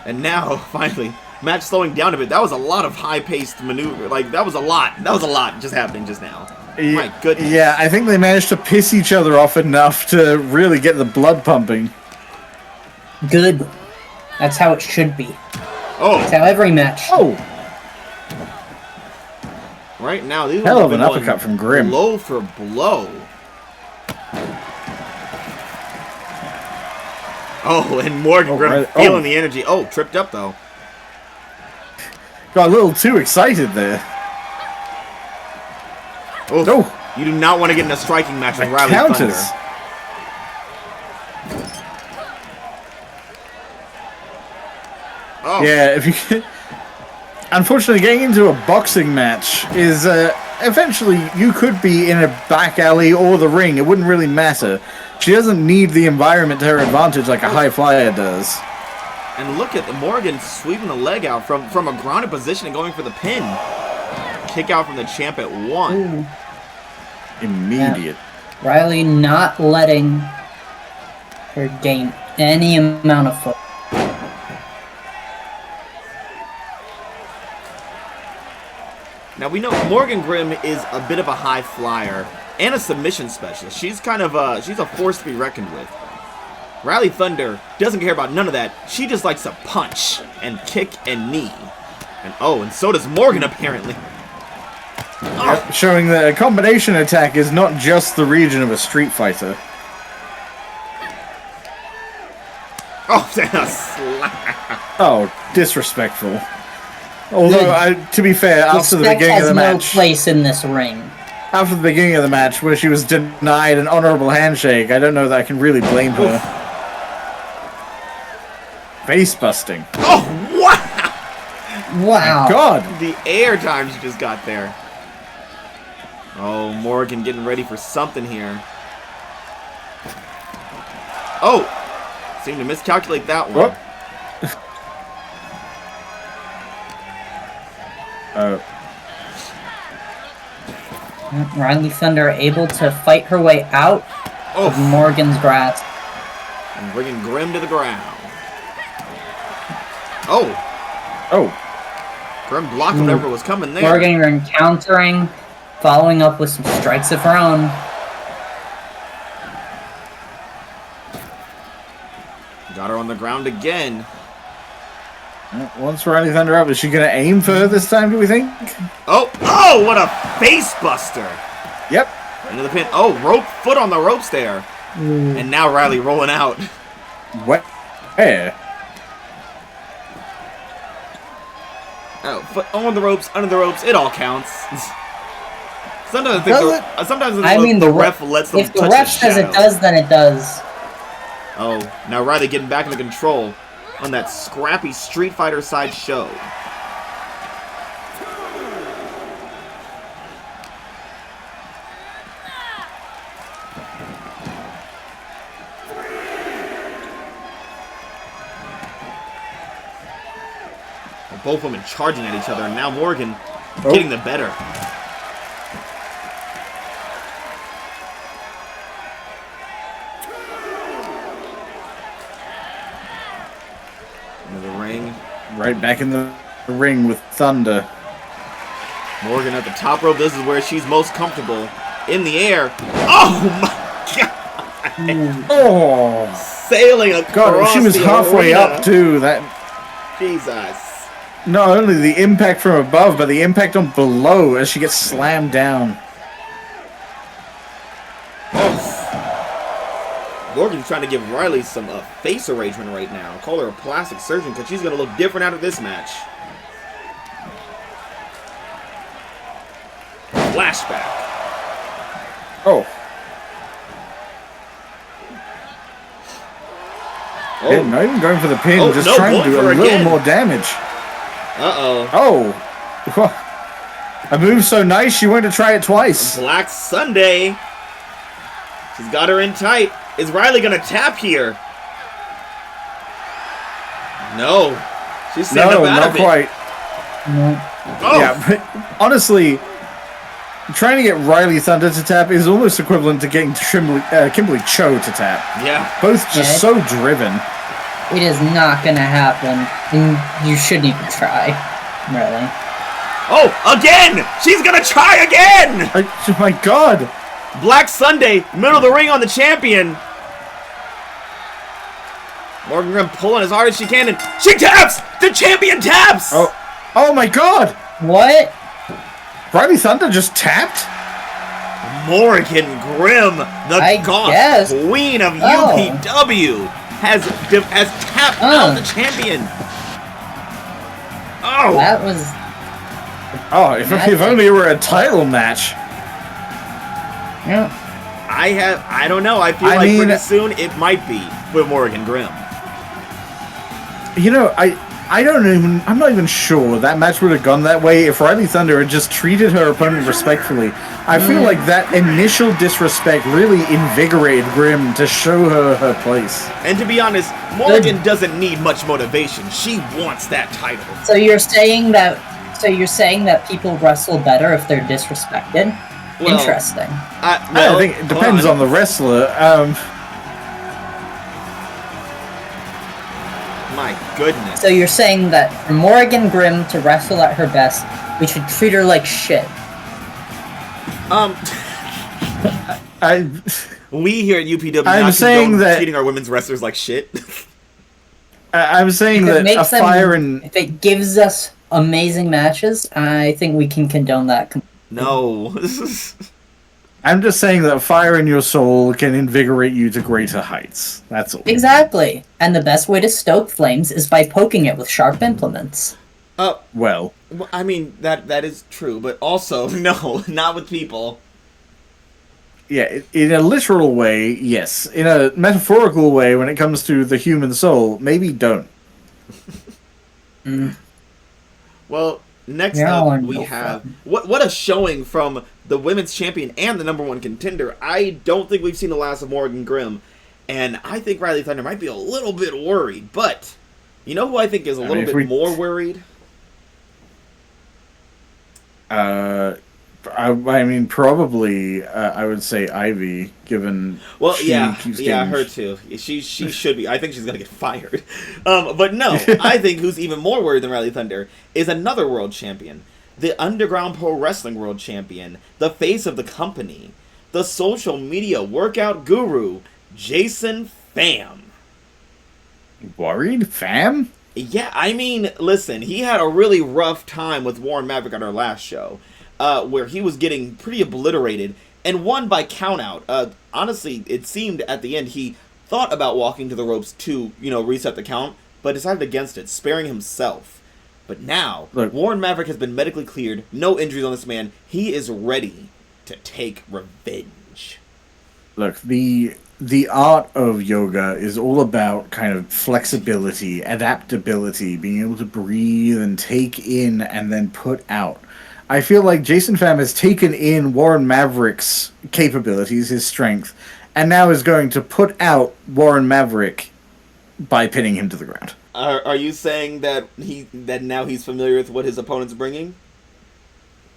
And now, finally, match slowing down a bit. That was a lot of high-paced maneuver. Like, that was a lot. That was a lot just happening just now. My goodness. Yeah, I think they managed to piss each other off enough to really get the blood pumping. Good. That's how it should be. That's Oh, how every match. Oh! right now, these Hell ones of have an been going uppercut from Grimm. Blow for blow. Oh, and Morgan Grimm right. feeling Oh. the energy. Oh, tripped up, though. Got a little too excited there. Oh, No. you do not want to get in a striking match with Rhylee Counters. Thunder. Oh, Yeah, if you can... Unfortunately, getting into a boxing match is, eventually, you could be in a back alley or the ring. It wouldn't really matter. She doesn't need the environment to her advantage like a high flyer does. and look at the Morgan sweeping the leg out from a grounded position and going for the pin. Kick out from the champ at 1. Ooh. Immediate. Rhylee not letting her gain any amount of foot. Now we know Morgan Grimm is a bit of a high flyer, and a submission specialist. She's kind of she's a force to be reckoned with. Rhylee Thunder doesn't care about none of that. She just likes to punch and kick and knee. And so does Morgan apparently. Yep, showing that a combination attack is not just the region of a Street Fighter. Oh, that's a slap. Oh, disrespectful. Although, to be fair, after the beginning of the match... has no place in this ring. After the beginning of the match, where she was denied an honorable handshake, I don't know that I can really blame her. Oof. Face busting. Oh, wow! Wow. My God! The air time she just got there. Oh, Morrigan getting ready for something here. Oh! Seemed to miscalculate that one. Rhylee Thunder able to fight her way out of Morgan's grasp. And bringing Grimm to the ground. Oh! Grimm blocked whatever was coming there. Morgan encountering, following up with some strikes of her own. Got her on the ground again. Once Rhylee Thunder up, is she going to aim for her this time, do we think? Oh, what a face buster. Yep. Into the pin. Oh, foot on the ropes there. And now Rhylee rolling out. What? Where? Oh, foot on the ropes, under the ropes, it all counts. Sometimes I think the ref lets them touch the shadow. If the ref says it does, then it does. Oh, now Rhylee getting back into control on that scrappy Street Fighter side show. Both women charging at each other, and now Morgan getting the better. Into the ring. Right back in the ring with Thunder. Morgan at the top rope. This is where she's most comfortable. In the air. Oh my God! Oh! Sailing across God, she was the halfway arena. up too. That. Jesus. Not only the impact from above, but the impact on below as she gets slammed down. Oh. Morgan's trying to give Rhylee some face arrangement right now. Call her a plastic surgeon because she's going to look different out of this match. Flashback. Oh. Yeah, not even going for the pin, just trying to do a little more damage. Uh-oh. Oh. A move so nice, she wanted to try it twice. Black Sunday. She's got her in tight. Is Rhylee going to tap here? No. She's standing up out of it. No, not quite. Oh. Yeah, but honestly, trying to get Rhylee Thunder to tap is almost equivalent to getting Kimberly Cho to tap. Yeah. Both just so driven. It is not gonna happen, and you shouldn't even try, really. Oh, again! She's gonna try again! Oh my God! Black Sunday, middle of the ring on the champion. Morgan Grimm pulling as hard as she can, and she taps! The champion taps! Oh my God! What? Rhylee Thunder just tapped? Morgan Grimm, the goth queen of UPW, has tapped out the champion. Oh! That was... Oh, if only it were a title match. Yeah. I don't know. I feel like pretty soon it might be with Morgan Grimm. You know, I'm not even sure that match would have gone that way if Rhylee Thunder had just treated her opponent respectfully. I feel like that initial disrespect really invigorated Grimm to show her place. And to be honest, Morgan doesn't need much motivation. She wants that title. So you're saying that people wrestle better if they're disrespected? Well, interesting. I think it depends on the wrestler. My goodness. So you're saying that for Morgan Grimm to wrestle at her best, we should treat her like shit? We here at UPW I'm not saying condone that- treating our women's wrestlers like shit. I'm saying If it that a makes them, fire and if it gives us amazing matches, I think we can condone that. No. I'm just saying that fire in your soul can invigorate you to greater heights. That's all. Exactly. And the best way to stoke flames is by poking it with sharp implements. Well, I mean, that is true, but also, no, not with people. yeah, in a literal way, yes. In a metaphorical way, when it comes to the human soul, maybe don't. Well, next Yeah, up, I'm we no have... fan. What a showing from the women's champion and the #1 contender. I don't think we've seen the last of Morrigan Grimm, and I think Rhylee Thunder might be a little bit worried, but... You know who I think is a little bit more worried? I mean, probably, I would say Ivy, given Well, she keeps getting... her too. She should be. I think she's gonna get fired. But no, I think who's even more worried than Rhylee Thunder is another world champion, the Underground Pro Wrestling World Champion, the face of the company, the social media workout guru, Jason Pham. Worried? Pham? Yeah, I mean, listen, he had a really rough time with Warren Maverick on our last show, where he was getting pretty obliterated and won by countout. Honestly, it seemed at the end he thought about walking to the ropes to, reset the count, but decided against it, sparing himself. But now, Look, Warren Maverick has been medically cleared, no injuries on this man. He is ready to take revenge. Look, the art of yoga is all about kind of flexibility, adaptability, being able to breathe and take in and then put out. I feel like Jason Pham has taken in Warren Maverick's capabilities, his strength, and now is going to put out Warren Maverick by pinning him to the ground. Are you saying that now he's familiar with what his opponent's bringing?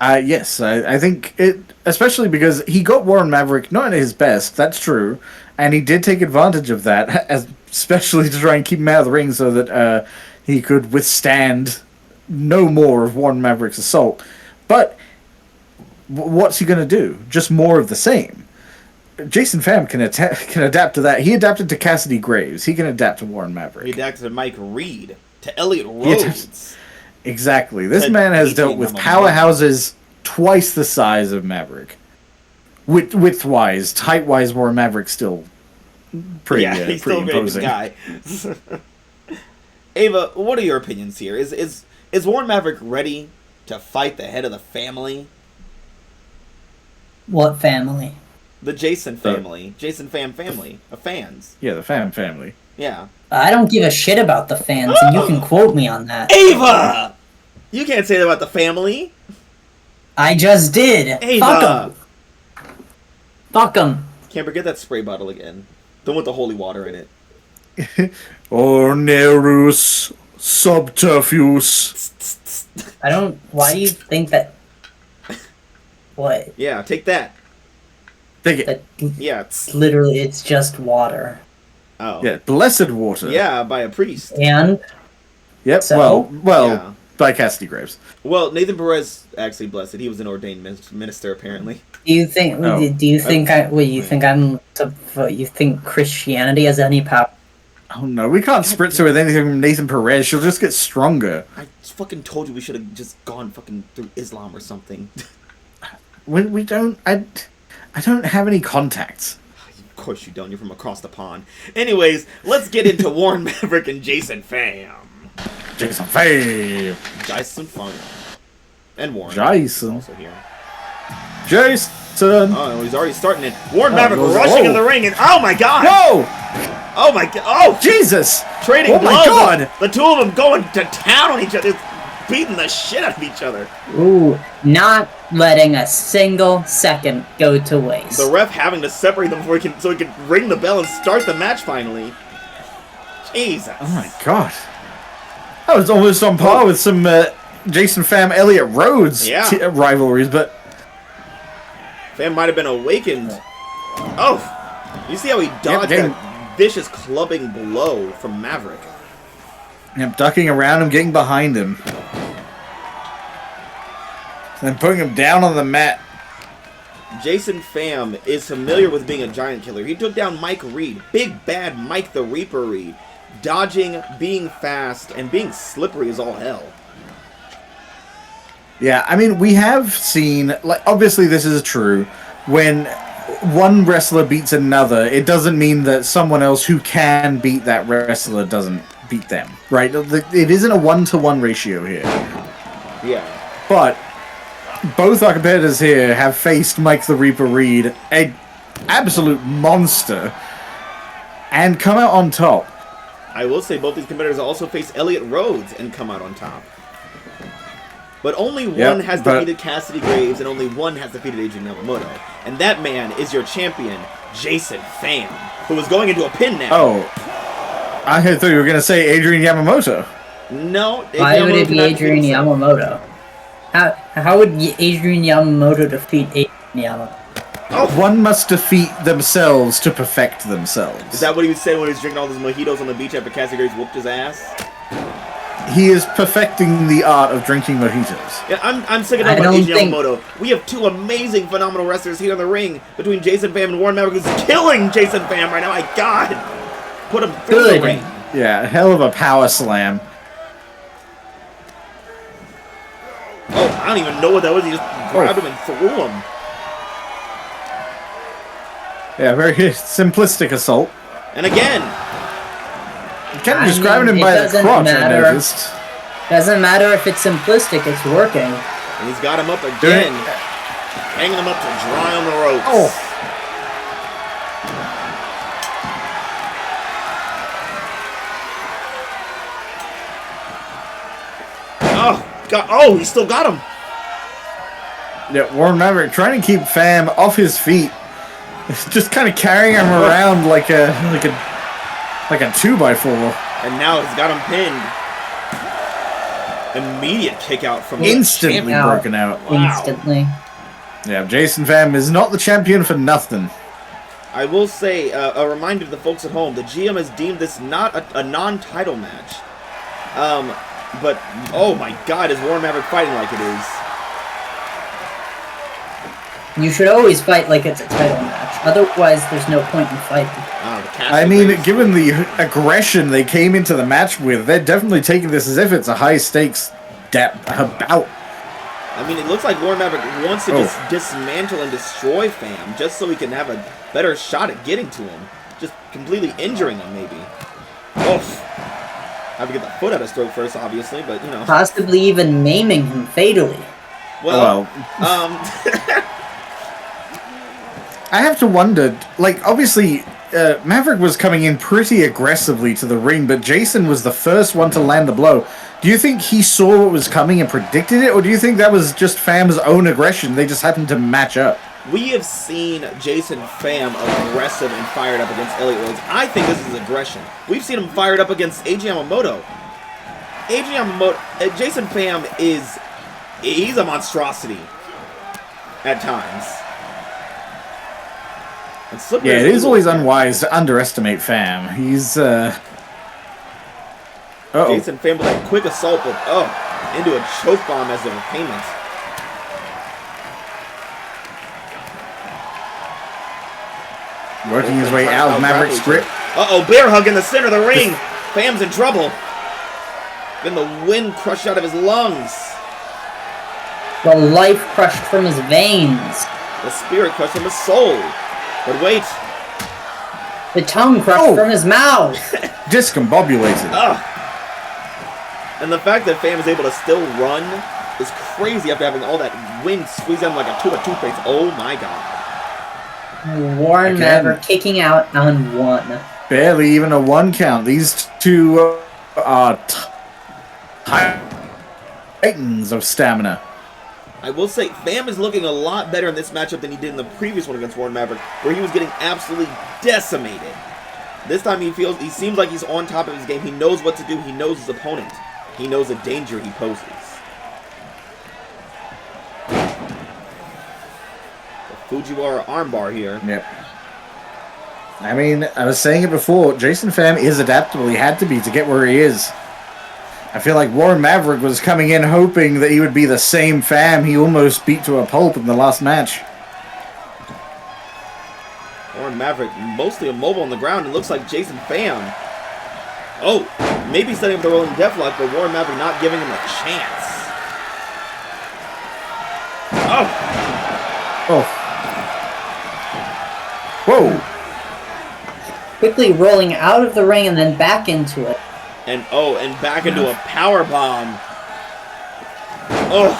Yes, I think it, especially because he got Warren Maverick not at his best, that's true, and he did take advantage of that, especially to try and keep him out of the ring so that he could withstand no more of Warren Maverick's assault. But what's he going to do? Just more of the same. Jason Pham can adapt to that. He adapted to Cassidy Graves. He can adapt to Warren Maverick. He adapted to Mike Reed, to Elliot Rhodes. Exactly. This Ted man has Beatty dealt with number powerhouses twice the size of Maverick. Width-wise, height-wise, Warren Maverick's still pretty, Yeah, he's still a pretty very imposing. big guy. Ava, what are your opinions here? Is Warren Maverick ready to fight the head of the family? What family? The Jason family. Jason Pham family of fans. Yeah, the Pham family. Yeah. I don't give a shit about the fans, and you can quote me on that. Ava! You can't say that about the family. I just did. Ava! Fuck 'em. Fuck 'em. Can't forget that spray bottle again. The one with the holy water in it. Ornerus subterfuge. I don't. Why do you think that? What? Yeah, take that. Take it. That Yeah. literally, it's just water. Oh. Yeah, blessed water. Yeah, by a priest. And Yep. So? Well, Yeah. by Cassidy Graves. Well, Nathan Perez actually blessed. He was an ordained minister, apparently. do you think? Oh. Do you think you think you think Christianity has any power? Oh no, we can't spritz her with anything from Nathan Perez. She'll just get stronger. I fucking told you we should have just gone fucking through Islam or something. We don't. I don't have any contacts. Of course you don't. You're from across the pond. Anyways, let's get into Warren Maverick and Jason Pham. Jason Pham. Jason Pham. And Warren. Jason. Also here. Jason. Oh, he's already starting it. Warren Oh, Maverick goes- rushing oh. in the ring, and oh my god! Whoa! Oh my god! Oh! Jesus! Trading Oh blows. my God! The two of them going to town on each other, beating the shit out of each other. Ooh, not letting a single second go to waste. The ref having to separate them before so he can ring the bell and start the match finally. Jesus. Oh my god! I was almost on par with some Jason Pham Elliot Rhodes Yeah. rivalries, but Pham might have been awakened. Oh! You see how he dodged getting- that vicious clubbing blow from Maverick? I'm ducking around him, getting behind him, and putting him down on the mat. Jason Pham is familiar with being a giant killer. He took down Mike Reed, big bad Mike the Reaper Reed, dodging, being fast, and being slippery as all hell. Yeah, I mean, we have seen, like, obviously this is true, when one wrestler beats another, it doesn't mean that someone else who can beat that wrestler doesn't beat them, right? It isn't a 1-to-1 ratio here. Yeah. But both our competitors here have faced Mike the Reaper Reed, an absolute monster, and come out on top. I will say both these competitors also face Elliott Rhodes and come out on top. But only one has defeated Cassidy Graves, and only one has defeated Adrian Yamamoto. And that man is your champion, Jason Pham, who is going into a pin now. Oh. I thought you were going to say Adrian Yamamoto. No. Why would it be Adrian Yamamoto? How would Adrian Yamamoto defeat Adrian Yamamoto? Oh. One must defeat themselves to perfect themselves. Is that what he was saying when he was drinking all those mojitos on the beach after Cassidy Graves whooped his ass? He is perfecting the art of drinking mojitos. Yeah, I'm sick of talking about Adrian Yamamoto. We have two amazing, phenomenal wrestlers here in the ring between Jason Pham and Warren Maverick, who's killing Jason Pham right now. My God, put him through the ring. Yeah, hell of a power slam. Oh, I don't even know what that was. He just grabbed him and threw him. Yeah, very simplistic assault. And again. Kind of just grabbing him by the crotch, I noticed. Doesn't matter if it's simplistic, it's working. And he's got him up again. Hanging him up to dry on the ropes. Oh. Oh, God. Oh, he still got him. Yeah, Warren Maverick trying to keep Pham off his feet. Just kind of carrying him around like a 2x4. And now he's got him pinned. Immediate kick out from instantly broken out. Wow. Instantly. Yeah, Jason Pham is not the champion for nothing. I will say, a reminder to the folks at home, the GM has deemed this not a non-title match. But, oh my God, is Warren Maverick fighting like it is? You should always fight like it's a title match. Otherwise, there's no point in fighting. I mean, given the aggression they came into the match with, they're definitely taking this as if it's a high-stakes bout. I mean, it looks like Warren Maverick wants to just dismantle and destroy Pham, just so he can have a better shot at getting to him. Just completely injuring him, maybe. Oof. Have to get the foot out of his throat first, obviously, but, you know. Possibly even maiming him fatally. Well. I have to wonder, like, obviously, Maverick was coming in pretty aggressively to the ring, but Jason was the first one to land the blow. Do you think he saw what was coming and predicted it, or do you think that was just Pham's own aggression? They just happened to match up. We have seen Jason Pham aggressive and fired up against Elliott Rhodes. I think this is aggression. We've seen him fired up against Adrian Yamamoto. Jason Pham he's a monstrosity at times. Yeah, it is always unwise to underestimate Pham. He's, Jason Pham with that quick assault, but, into a choke bomb as a repayment. Working his way out of Maverick's grip. Uh-oh, bear hug in the center of the ring. Pham's in trouble. Then the wind crushed out of his lungs. The life crushed from his veins. The spirit crushed from his soul. But wait. The tongue crushed from his mouth. Discombobulated. And the fact that Pham is able to still run is crazy after having all that wind squeeze out him like a tube of toothpaste. Oh my God. Warren Maverick kicking out on one. Barely even a 1 count. These two are titans of stamina. I will say, Pham is looking a lot better in this matchup than he did in the previous one against Warren Maverick, where he was getting absolutely decimated. This time he seems like he's on top of his game. He knows what to do. He knows his opponent. He knows the danger he poses. The Fujiwara armbar here. Yep. I mean, I was saying it before, Jason Pham is adaptable. He had to be to get where he is. I feel like Warren Maverick was coming in hoping that he would be the same Pham he almost beat to a pulp in the last match. Warren Maverick mostly immobile on the ground. It looks like Jason Pham. Oh, maybe setting up the rolling deathlock, but Warren Maverick not giving him a chance. Oh. Oh. Whoa. Quickly rolling out of the ring and then back into it. And back into a power bomb. Oh.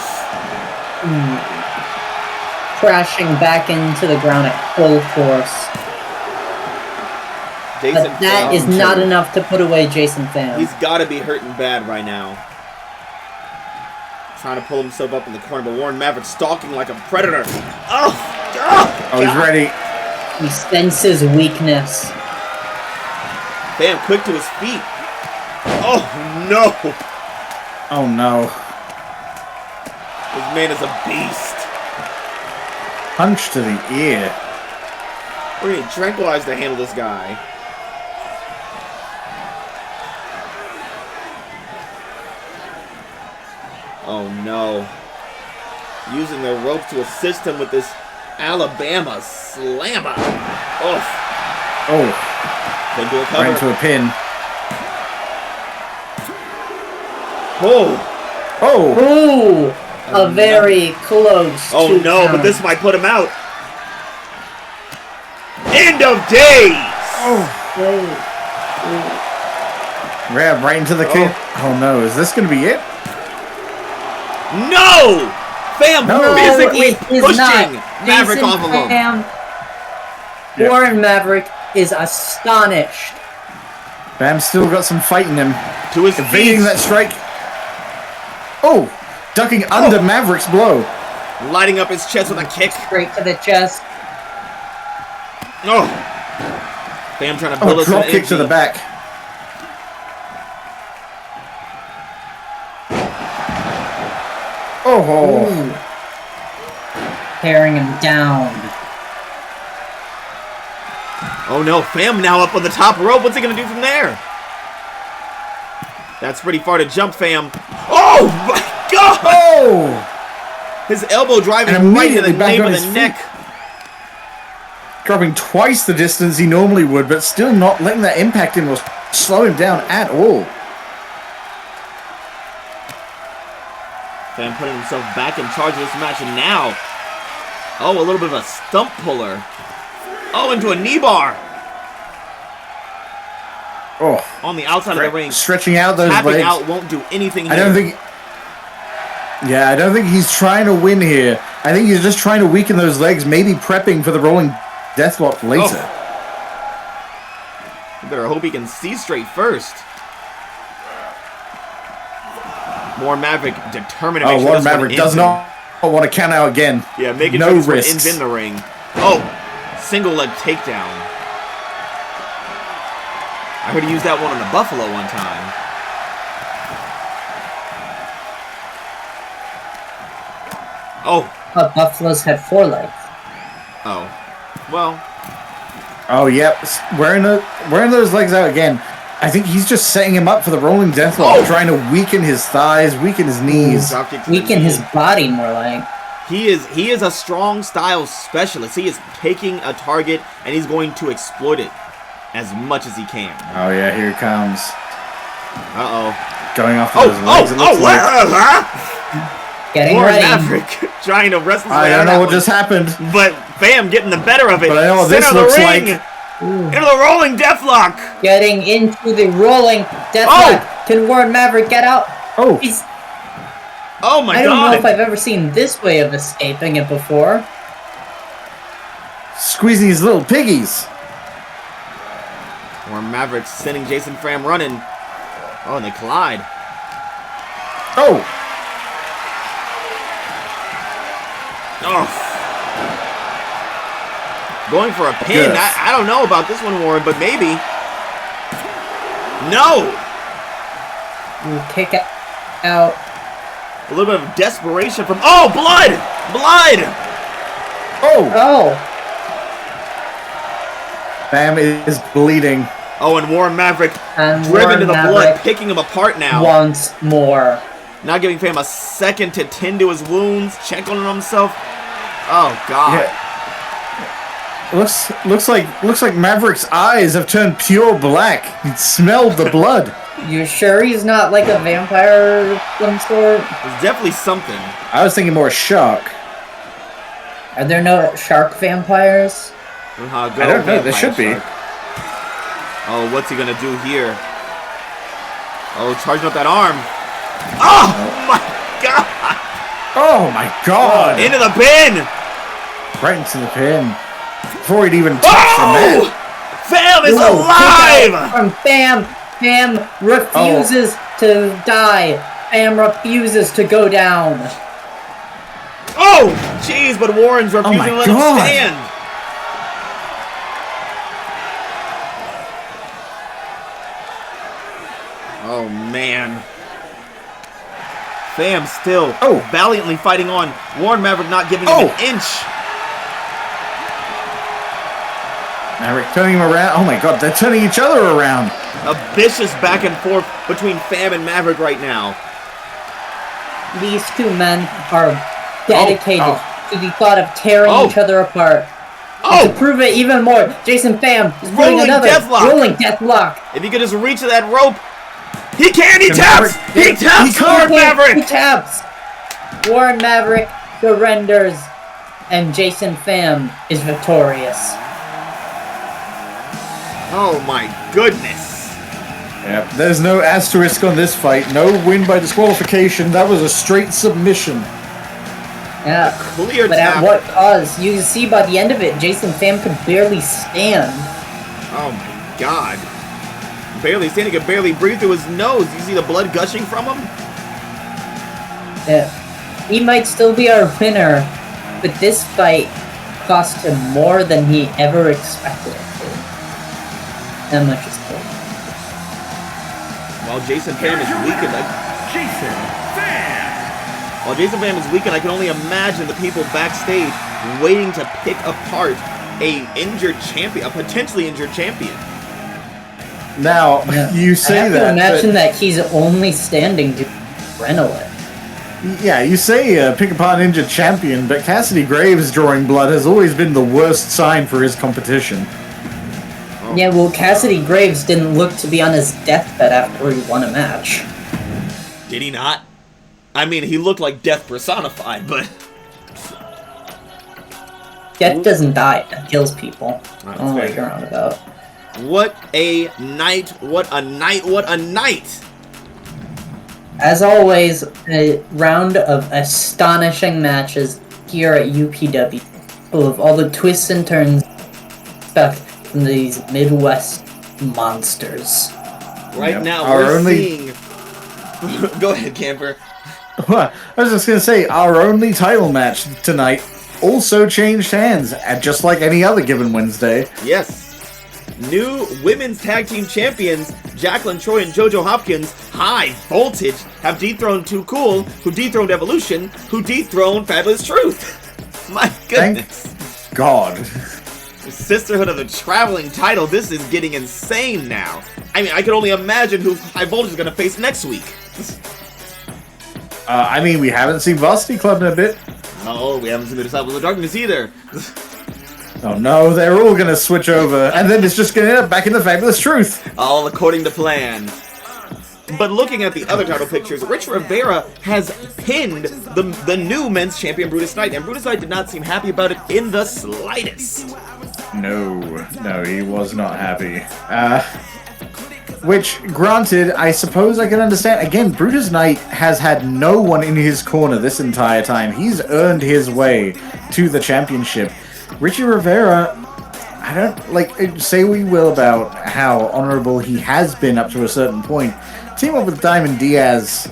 Crashing back into the ground at full force. Jason But that Pham, is not enough to put away Jason Pham. He's got to be hurting bad right now. Trying to pull himself up in the corner, but Warren Maverick stalking like a predator. Oh, He's ready. He senses weakness. Pham quick to his feet. Oh, no. Oh, no. This man is a beast. Punch to the ear. We're going to tranquilize to handle this guy. Oh, no. Using the ropes to assist him with this Alabama slammer. Oh. Oh. Into a cover. Right into a pin. Oh. Oh. Ooh! A very close. Oh, no, but this might put him out. End of days! Oh. Grab right into the kick. Oh, no. Is this going to be it? No! Pham physically pushing not. Maverick Jason off of him. Pham. Yeah. Warren Maverick is astonished. Bam's still got some fight in him. To his Evading feet. that strike. Oh! Ducking under Maverick's blow. Lighting up his chest with a kick. Straight to the chest. Oh! Pham trying to build Oh, us some drop kick to the energy. back. Oh. Ooh. Tearing him down. Oh no, Pham now up on the top rope. What's he gonna do from there? That's pretty far to jump, Pham. Oh my god! Oh! His elbow driving And right to the immediately back nape on of his the feet. neck. Dropping twice the distance he normally would, but still not letting that impact him or slow him down at all. Pham putting himself back in charge of this match, and now, oh, a little bit of a stump puller. Oh, into a knee bar Oh, on the outside of the ring. stretching out those Tapping legs. out won't do anything here. I don't think he's trying to win here. I think he's just trying to weaken those legs, maybe prepping for the rolling deathlock later. You better hope he can see straight first. Warren Maverick determined to make Oh, sure Warren this one Maverick ends does in- not want to count out again. Yeah, making no sure this one risks. ends in the ring. Oh, single leg takedown. I heard he used that one on the Buffalo one time. Oh. But Buffalo's had 4 legs. Oh. Well. Oh, yep. Wearing those legs out again. I think he's just setting him up for the rolling deathlock, trying to weaken his thighs, weaken his knees. Dropkick to the Weaken knee. his body more like. He is a strong style specialist. He is taking a target and he's going to exploit it as much as he can. Oh, yeah, here it comes. Uh-oh. Going off those legs, it looks like. Getting Warren ready. Maverick trying to wrestle his I way out don't of know that what one. just happened. But Pham getting the better of it. But I know what this Center of looks the like. ring. Into the rolling deathlock. Getting into the rolling deathlock. Can Warren Maverick get out? Oh, He's. Oh my I don't know god. if I've ever seen this way of escaping it before. squeezing his little piggies. Warren Maverick sending Jason Pham running. Oh, and they collide. Oh, Oh. Going for a pin. Good. I don't know about this one, Warren, but maybe. No. Kick out. A little bit of desperation from. Oh, blood! Blood! oh. Oh. Pham is bleeding. Oh, and Warren Maverick And driven Warren to the blood, Maverick picking him apart now. once more. Not giving Pham a second to tend to his wounds, check on himself. Oh, God. Yeah. Looks like Maverick's eyes have turned pure black. He smelled the blood. You sure he's not like a vampire of some sort? There's definitely something. I was thinking more shark. Are there no shark vampires? I don't know. There should be. Oh, what's he gonna do here? Oh, charging up that arm. Oh my god! Oh my god! Into the pin! Right into the pin. Before he'd even touch the mat. Pham is alive! From Pham! Pham refuses to die. Pham refuses to go down. Oh, jeez, but Warren's refusing to let him stand. Oh, man. Pham still valiantly fighting on. Warren Maverick not giving him an inch. Maverick turning him around. Oh my god, they're turning each other around. A vicious back and forth between Pham and Maverick right now. These two men are dedicated to the thought of tearing each other apart. And to prove it even more, Jason Pham is putting another rolling deathlock. If he could just reach that rope. He can! He taps! He taps! Warren Maverick! He taps! Warren Maverick surrenders. And Jason Pham is victorious. Oh my goodness. Yep, there's no asterisk on this fight. No win by disqualification. That was a straight submission. Yeah, clear but tap. At what cause? You can see by the end of it, Jason Pham could barely stand. Oh my god. Barely standing, could barely breathe through his nose. You see the blood gushing from him? Yeah. He might still be our winner, but this fight cost him more than he ever expected it to. That much is clear. While Jason Pham is weakened, While Jason Pham is weakened, I can only imagine the people backstage waiting to pick apart a potentially injured champion. Now, you say that. I have to imagine that he's only standing to adrenaline. Yeah, you say pick apart an injured champion, but Cassidy Graves drawing blood has always been the worst sign for his competition. Yeah, well, Cassidy Graves didn't look to be on his deathbed after he won a match. Did he not? I mean, he looked like death personified, but... Death doesn't die, it kills people. That's I don't know what fair. you're on about. What a night, what a night, what a night! As always, a round of astonishing matches here at UPW, full of all the twists and turns expect from these Midwest monsters. Right now, we're seeing... Go ahead, Camper. I was just going to say, our only title match tonight also changed hands, just like any other given Wednesday. Yes. New women's tag team champions, Jacqueline Troy and JoJo Hopkins, High Voltage, have dethroned Too Cool, who dethroned Evolution, who dethroned Fabulous Truth. My goodness. Thank God. Sisterhood of the Traveling title, this is getting insane now. I mean, I can only imagine who High Voltage is going to face next week. I mean, we haven't seen Varsity Club in a bit. Oh, we haven't seen the Disciples of Darkness either. Oh no, they're all gonna switch over, and then it's just gonna end up back in the Fabulous Truth. All according to plan. But looking at the other title pictures, Richie Rivera has pinned the new men's champion Brutus Knight, and Brutus Knight did not seem happy about it in the slightest. No, he was not happy. Which, granted, I suppose I can understand. Again, Brutus Knight has had no one in his corner this entire time. He's earned his way to the championship. Richie Rivera, I don't, say we will about how honorable he has been up to a certain point. Team up with Diamond Diaz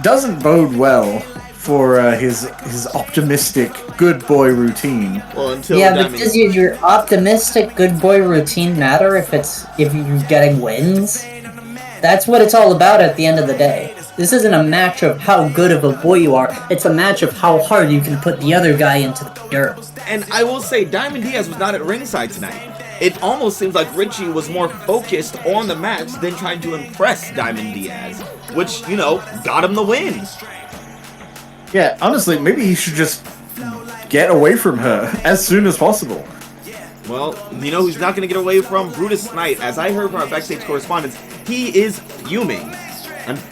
doesn't bode well for his optimistic good boy routine. Well, until but does your optimistic good boy routine matter if you're getting wins? That's what it's all about at the end of the day. This isn't a match of how good of a boy you are. It's a match of how hard you can put the other guy into the dirt. And I will say, Diamond Diaz was not at ringside tonight. It almost seems like Richie was more focused on the match than trying to impress Diamond Diaz, which, got him the win. Yeah, honestly, maybe he should just get away from her as soon as possible. Well, you know who's not going to get away from Brutus tonight? As I heard from our backstage correspondents, he is fuming.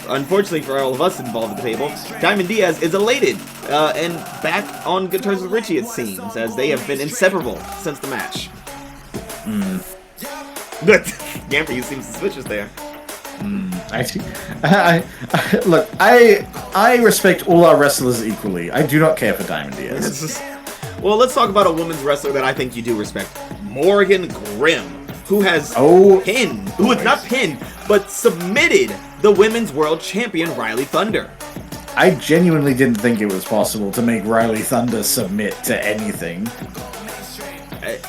Unfortunately for all of us involved at the table, Diamond Diaz is elated and back on good terms with Richie, it seems, as they have been inseparable since the match. Good. Gamper, you seem suspicious there. Look, I respect all our wrestlers equally. I do not care for Diamond Diaz. Well, let's talk about a women's wrestler that I think you do respect. Morrigan Grimm, who has not pinned, but submitted the women's world champion Rhylee Thunder. I genuinely didn't think it was possible to make Rhylee Thunder submit to anything.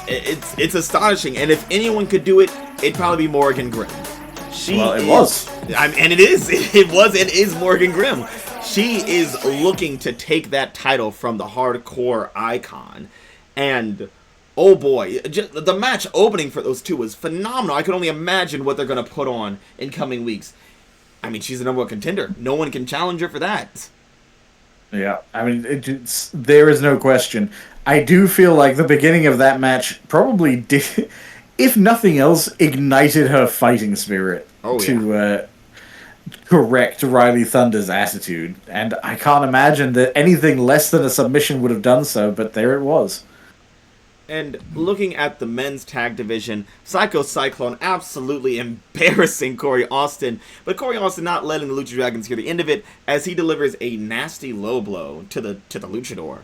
It's astonishing, and if anyone could do it, it'd probably be Morrigan Grimm. It was and is Morrigan Grimm. She is looking to take that title from the hardcore icon. And, oh boy, the match opening for those two was phenomenal. I can only imagine what they're going to put on in coming weeks. I mean, she's the number one contender. No one can challenge her for that. Yeah, I mean, there is no question. I do feel like the beginning of that match probably did, if nothing else, ignited her fighting spirit to correct Rhylee Thunder's attitude. And I can't imagine that anything less than a submission would have done so, but there it was. And looking at the men's tag division, Cyclone absolutely embarrassing Corey Austin, but Corey Austin not letting the Lucha Dragons hear the end of it as he delivers a nasty low blow to the Luchador.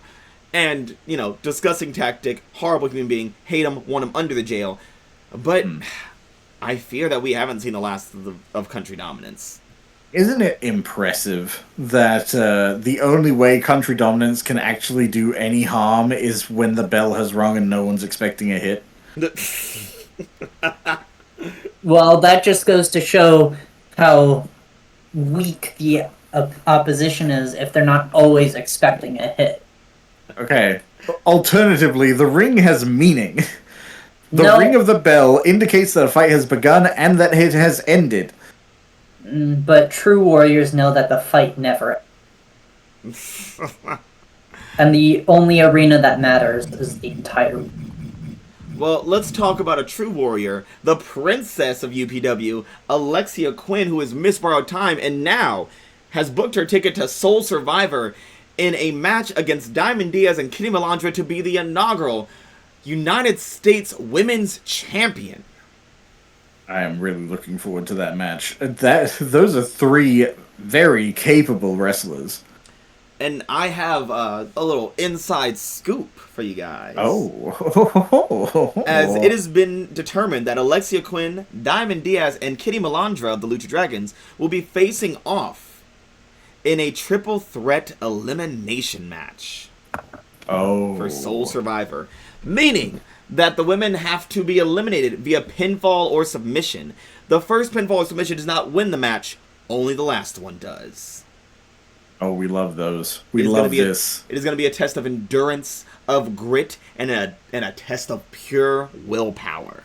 And, you know, disgusting tactic, horrible human being, hate him, want him under the jail. But I fear that we haven't seen the last of country dominance. Isn't it impressive that the only way country dominance can actually do any harm is when the bell has rung and no one's expecting a hit? Well, that just goes to show how weak the opposition is if they're not always expecting a hit. Okay. Alternatively, the ring has meaning. The ring of the bell indicates that a fight has begun and that it has ended. But true warriors know that the fight never ends. And the only arena that matters is the entire. Well, let's talk about a true warrior, the princess of UPW, Alexia Quinn, who has missed borrowed time and now has booked her ticket to Soul Survivor in a match against Diamond Diaz and Kitty Melandra to be the inaugural United States Women's Champion. I am really looking forward to that match. Those are three very capable wrestlers. And I have a little inside scoop for you guys. Oh. As it has been determined that Alexia Quinn, Diamond Diaz, and Kitty Melandra of the Lucha Dragons will be facing off in a triple threat elimination match. For Soul Survivor. Meaning that the women have to be eliminated via pinfall or submission. The first pinfall or submission does not win the match, only the last one does. Oh, we love those. We love this. It is going to be a test of endurance, of grit, and a test of pure willpower.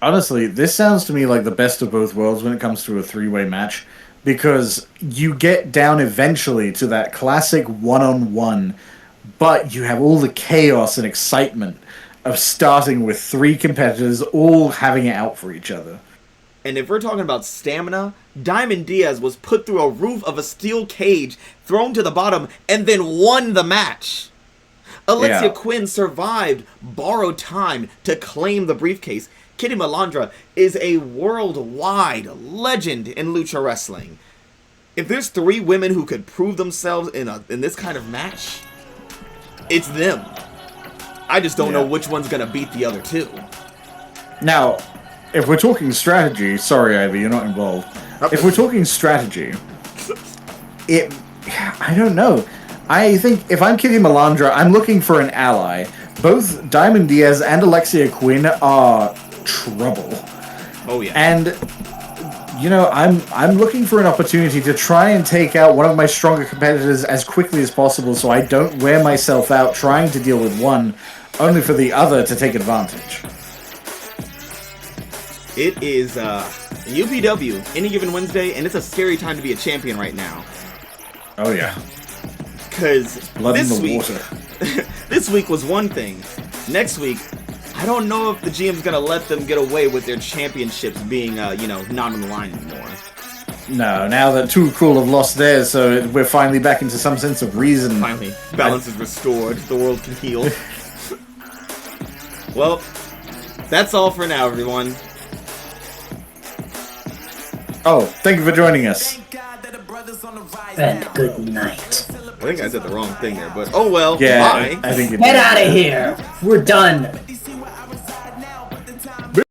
Honestly, this sounds to me like the best of both worlds when it comes to a three-way match, because you get down eventually to that classic one-on-one, but you have all the chaos and excitement of starting with three competitors all having it out for each other. And if we're talking about stamina, Diamond Diaz was put through a roof of a steel cage, thrown to the bottom, and then won the match. Alexia Quinn survived borrowed time to claim the briefcase. Kitty Melandra is a worldwide legend in lucha wrestling. If there's three women who could prove themselves in this kind of match, it's them. I just don't know which one's going to beat the other two. Now, if we're talking strategy, sorry, Ivy, you're not involved. If we're talking strategy, I don't know. I think if I'm Kitty Melandra, I'm looking for an ally. Both Diamond Diaz and Alexia Quinn are trouble. Oh, yeah. And, you know, I'm looking for an opportunity to try and take out one of my stronger competitors as quickly as possible so I don't wear myself out trying to deal with one, only for the other to take advantage. It is UPW, any given Wednesday, and it's a scary time to be a champion right now. Oh, yeah. Because Blood in the water. This week was one thing. Next week, I don't know if the GM's gonna let them get away with their championships being, not on the line anymore. No, now that Too Cool have lost theirs, so we're finally back into some sense of reason. Finally, balance is restored. The world can heal. Well, that's all for now, everyone. Oh, thank you for joining us. And good night. I think I said the wrong thing there, but oh well. Yeah, Bye. I think it Get out of here. We're done.